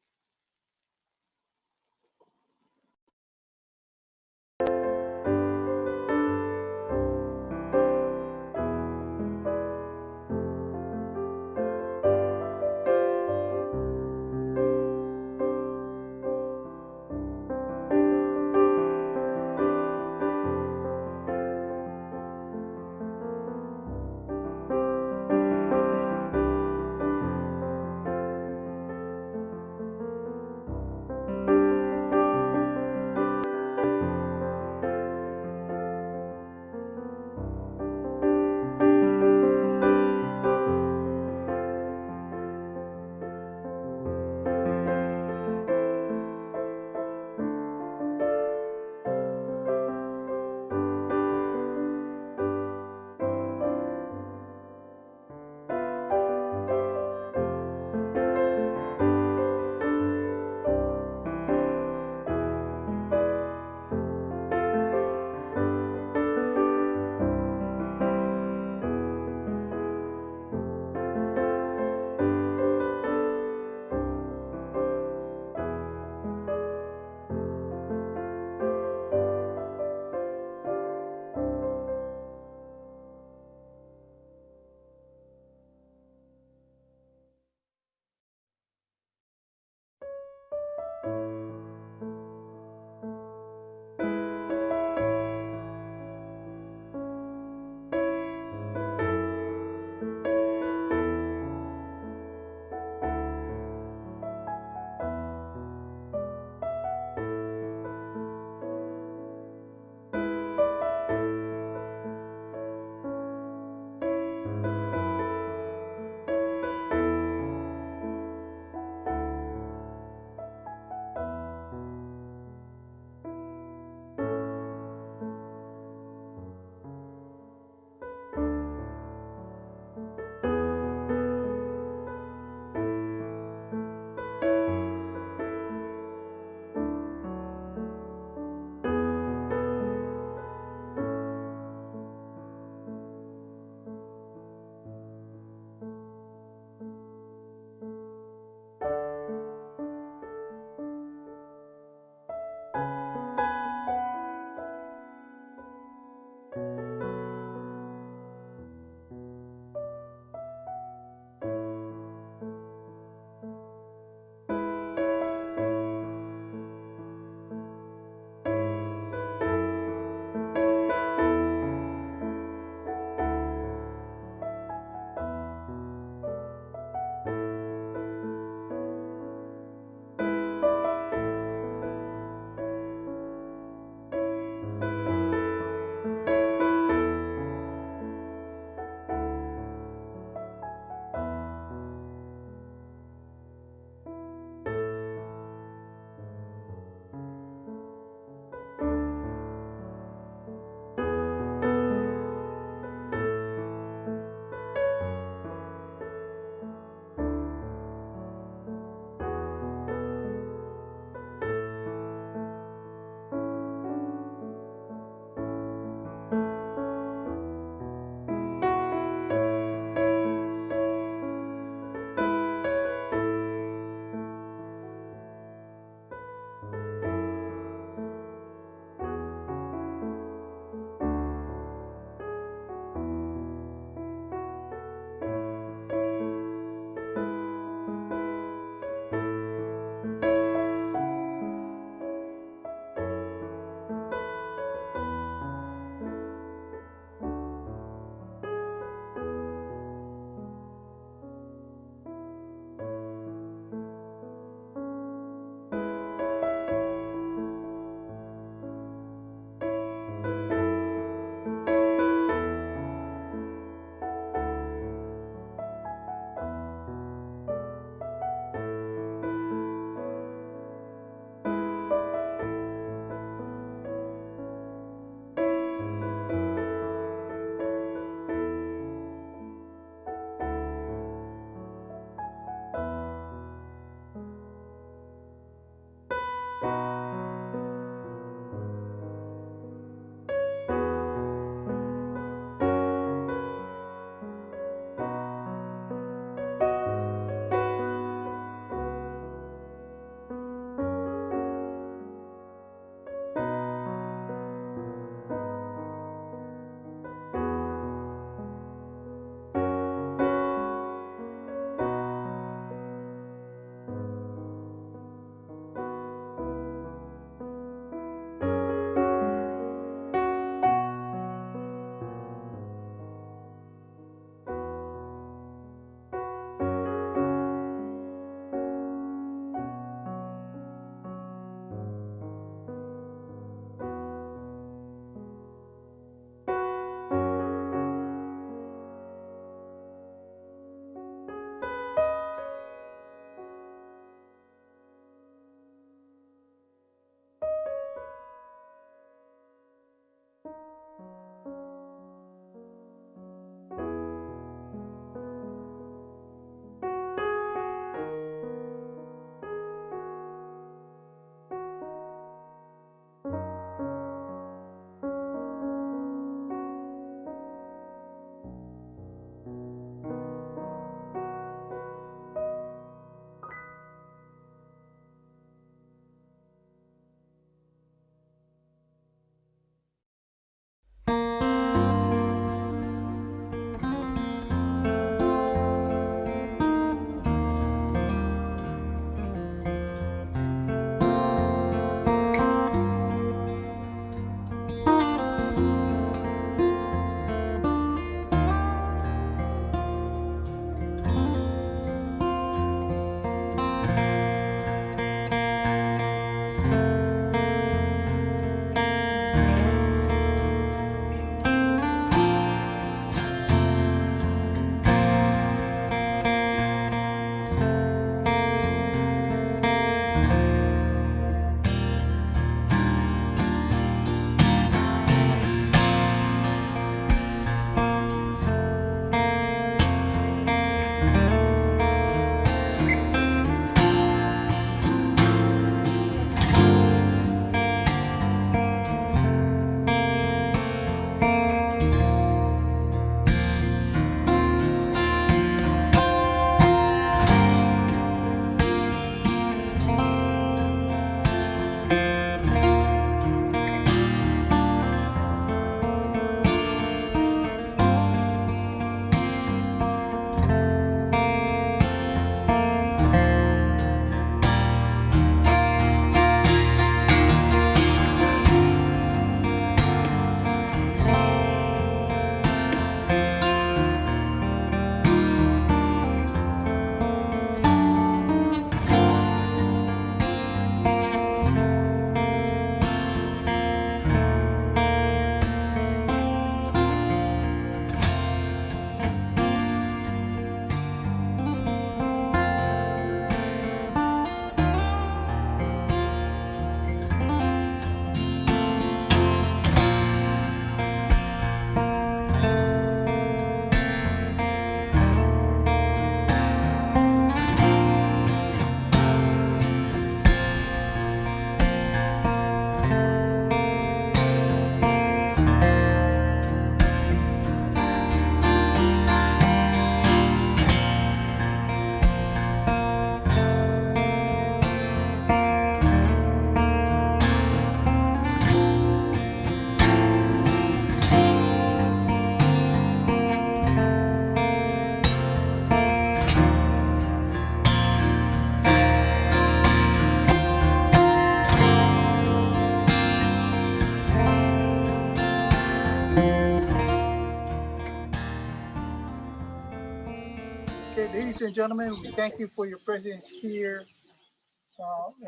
Okay, ladies and gentlemen, we thank you for your presence here.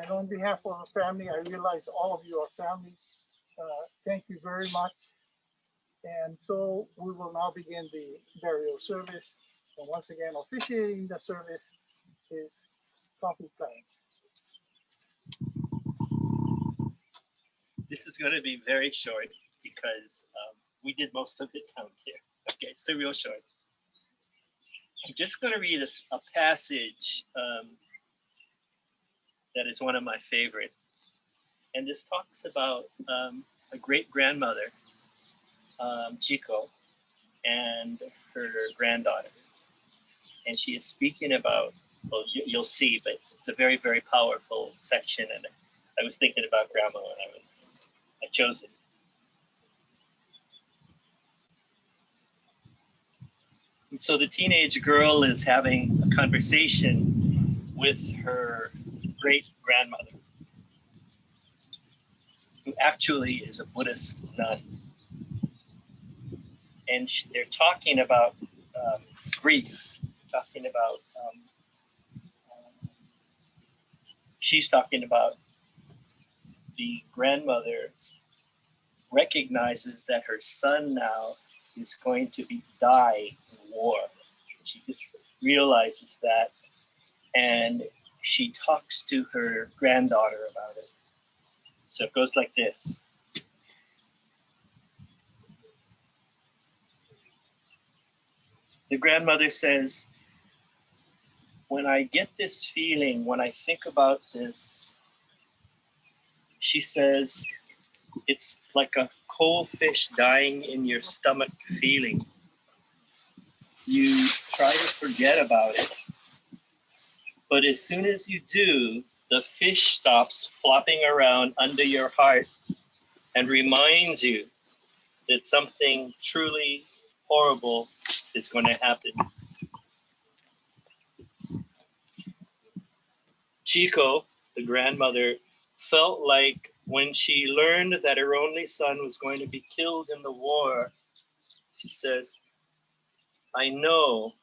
And on behalf of our family, I realize all of you are family. Thank you very much. And so we will now begin the burial service. And once again, officiating the service is Coffee Clarence. This is going to be very short because we did most of it down here. Okay, so real short. I'm just going to read a passage that is one of my favorite. And this talks about a great grandmother, Chiko, and her granddaughter. And she is speaking about, well, you'll see, but it's a very, very powerful section. And I was thinking about grandma when I chose it. And so the teenage girl is having a conversation with her great grandmother, who actually is a Buddhist nun. And they're talking about grief, talking about, she's talking about the grandmother recognizes that her son now is going to die in war. She just realizes that, and she talks to her granddaughter about it. So it goes like this. The grandmother says, when I get this feeling, when I think about this, she says, it's like a cold fish dying in your stomach feeling. You try to forget about it, but as soon as you do, the fish stops flopping around under your heart and reminds you that something truly horrible is going to happen. Chico, the grandmother, felt like when she learned that her only son was going to be killed in the war, she says, I know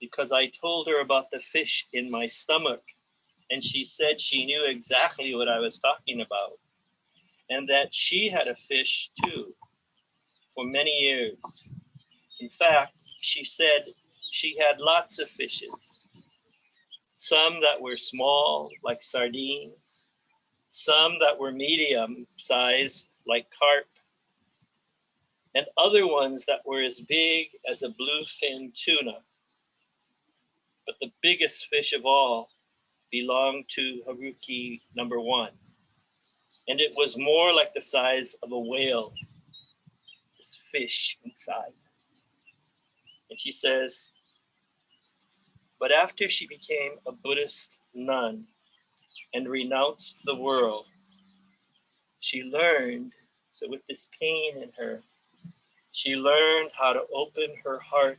because I told her about the fish in my stomach, and she said she knew exactly what I was talking about, and that she had a fish too for many years. In fact, she said she had lots of fishes, some that were small like sardines, some that were medium sized like carp, and other ones that were as big as a bluefin tuna. But the biggest fish of all belonged to Haruki number one, and it was more like the size of a whale, this fish inside. And she says, but after she became a Buddhist nun and renounced the world, she learned, so with this pain in her, she learned how to open her heart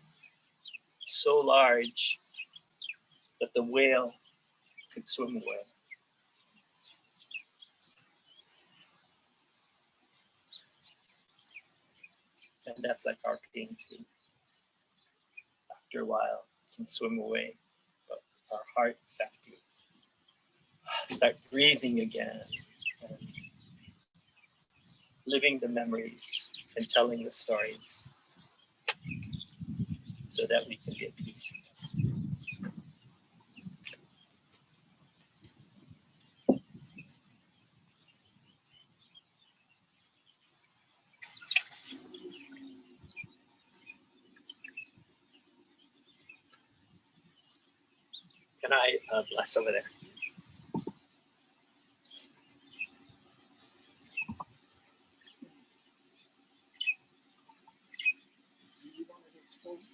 so large that the whale could swim away. And that's like our pain too. After a while, it can swim away, but our hearts have to start breathing again, and living the memories and telling the stories so that we can get peace. Can I bless over there? Do you want it exposed?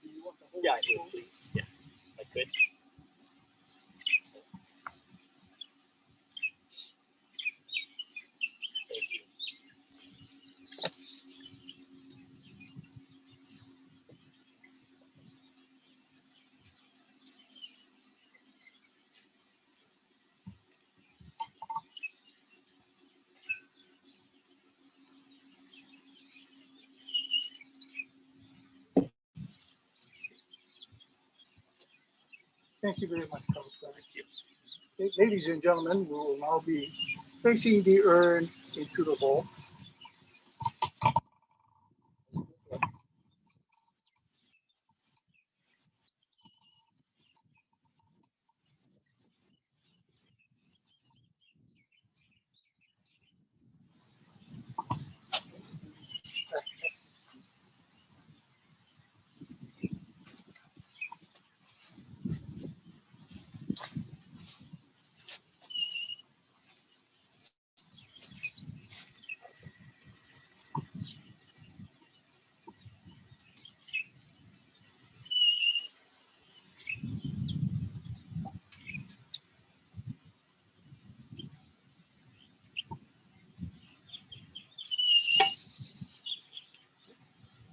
Do you want the whole Yeah, I would, exposed? please. Yeah, I could. Thank you. Thank you very much, Counselor. Ladies and gentlemen, we will now be placing the urn into the bowl.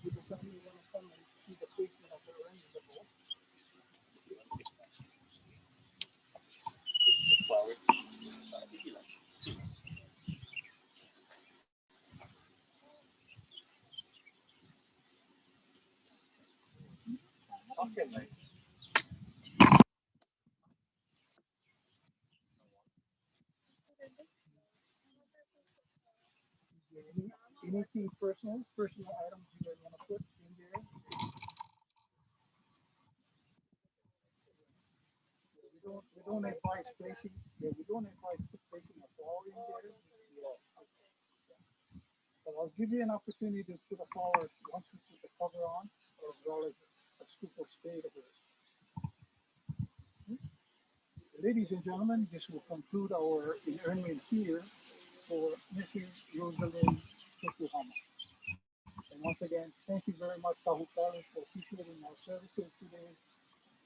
Because somebody want to come and see the placement of the urn in the bowl. Okay, mate. Is there anything personal items you guys want to put in there? We don't advise placing. Yeah, we don't advise placing a flower in there. Yeah. But I'll give you an opportunity to put a flower once we put the cover on, as well as a scoop of spade of it. Ladies and gentlemen, this will conclude our inurnment here for Mrs. Rosalind Tokuhama. And once again, thank you very much, Tahu Parish, for appreciating our services today.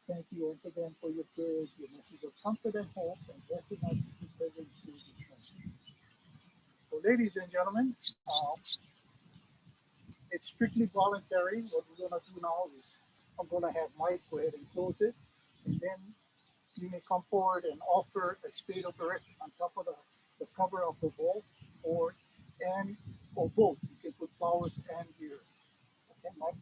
Thank you once again for your prayers, your message of comfort and hope, and blessing us with presence through this message. So, ladies and gentlemen, it's strictly voluntary. What we're going to do now is I'm going to have Mike go ahead and close it, and then you may come forward and offer a spade of earth on top of the cover of the bowl, and or both. You can put flowers and beer. Okay, Mike?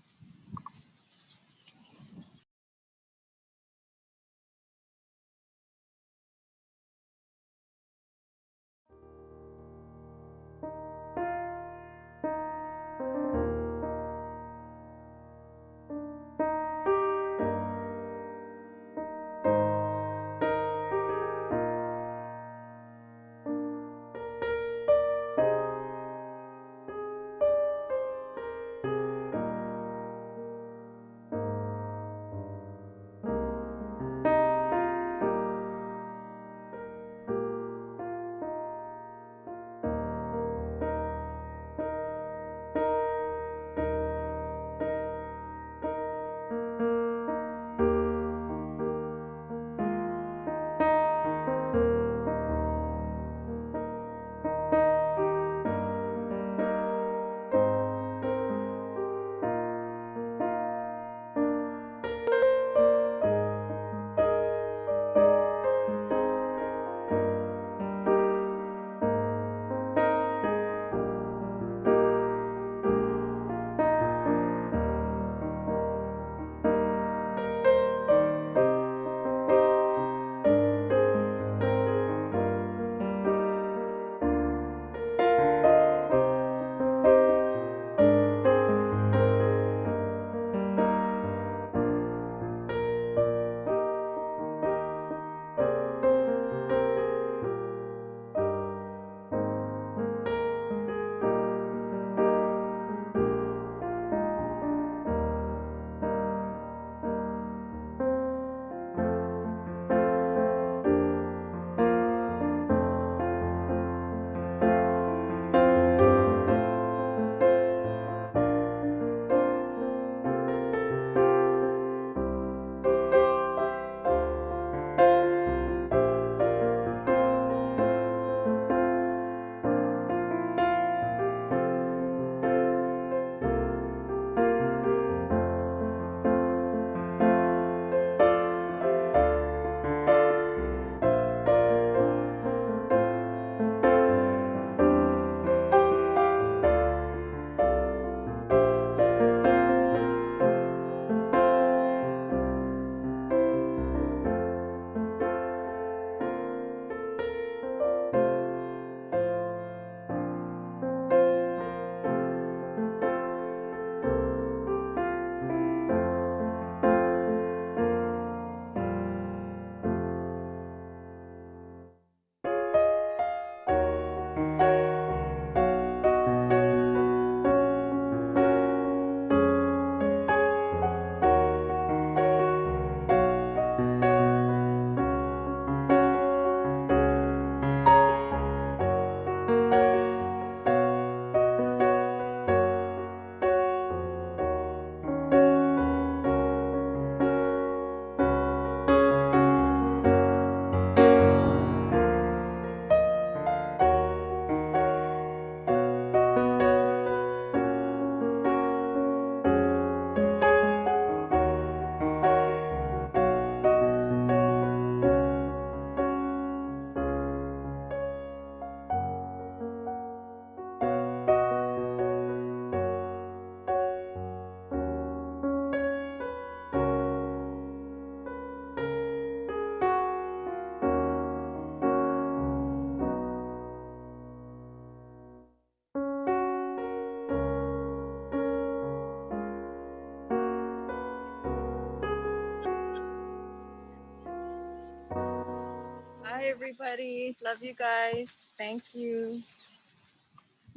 everybody. Love you guys. Thank you.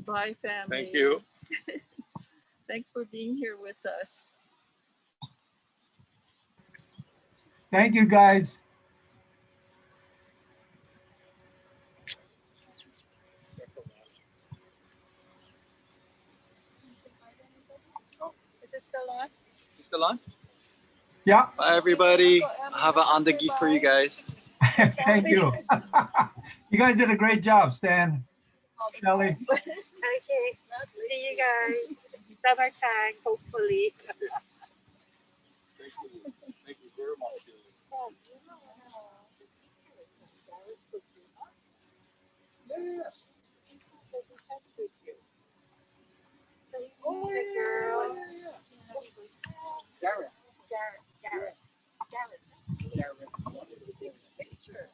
Bye, family. Thank you. Thanks for being here with us. Thank you, guys. Is it still on? Is it still on? Yeah, Bye, everybody. I have an on the geek for you guys. thank you. You guys did a great job, Stan, Shelly. Okay. See you guys. Summertime, hopefully. Thank you very much. Oh, girl. Darren. Garrett. Garrett. Garrett. Garrett. Picture.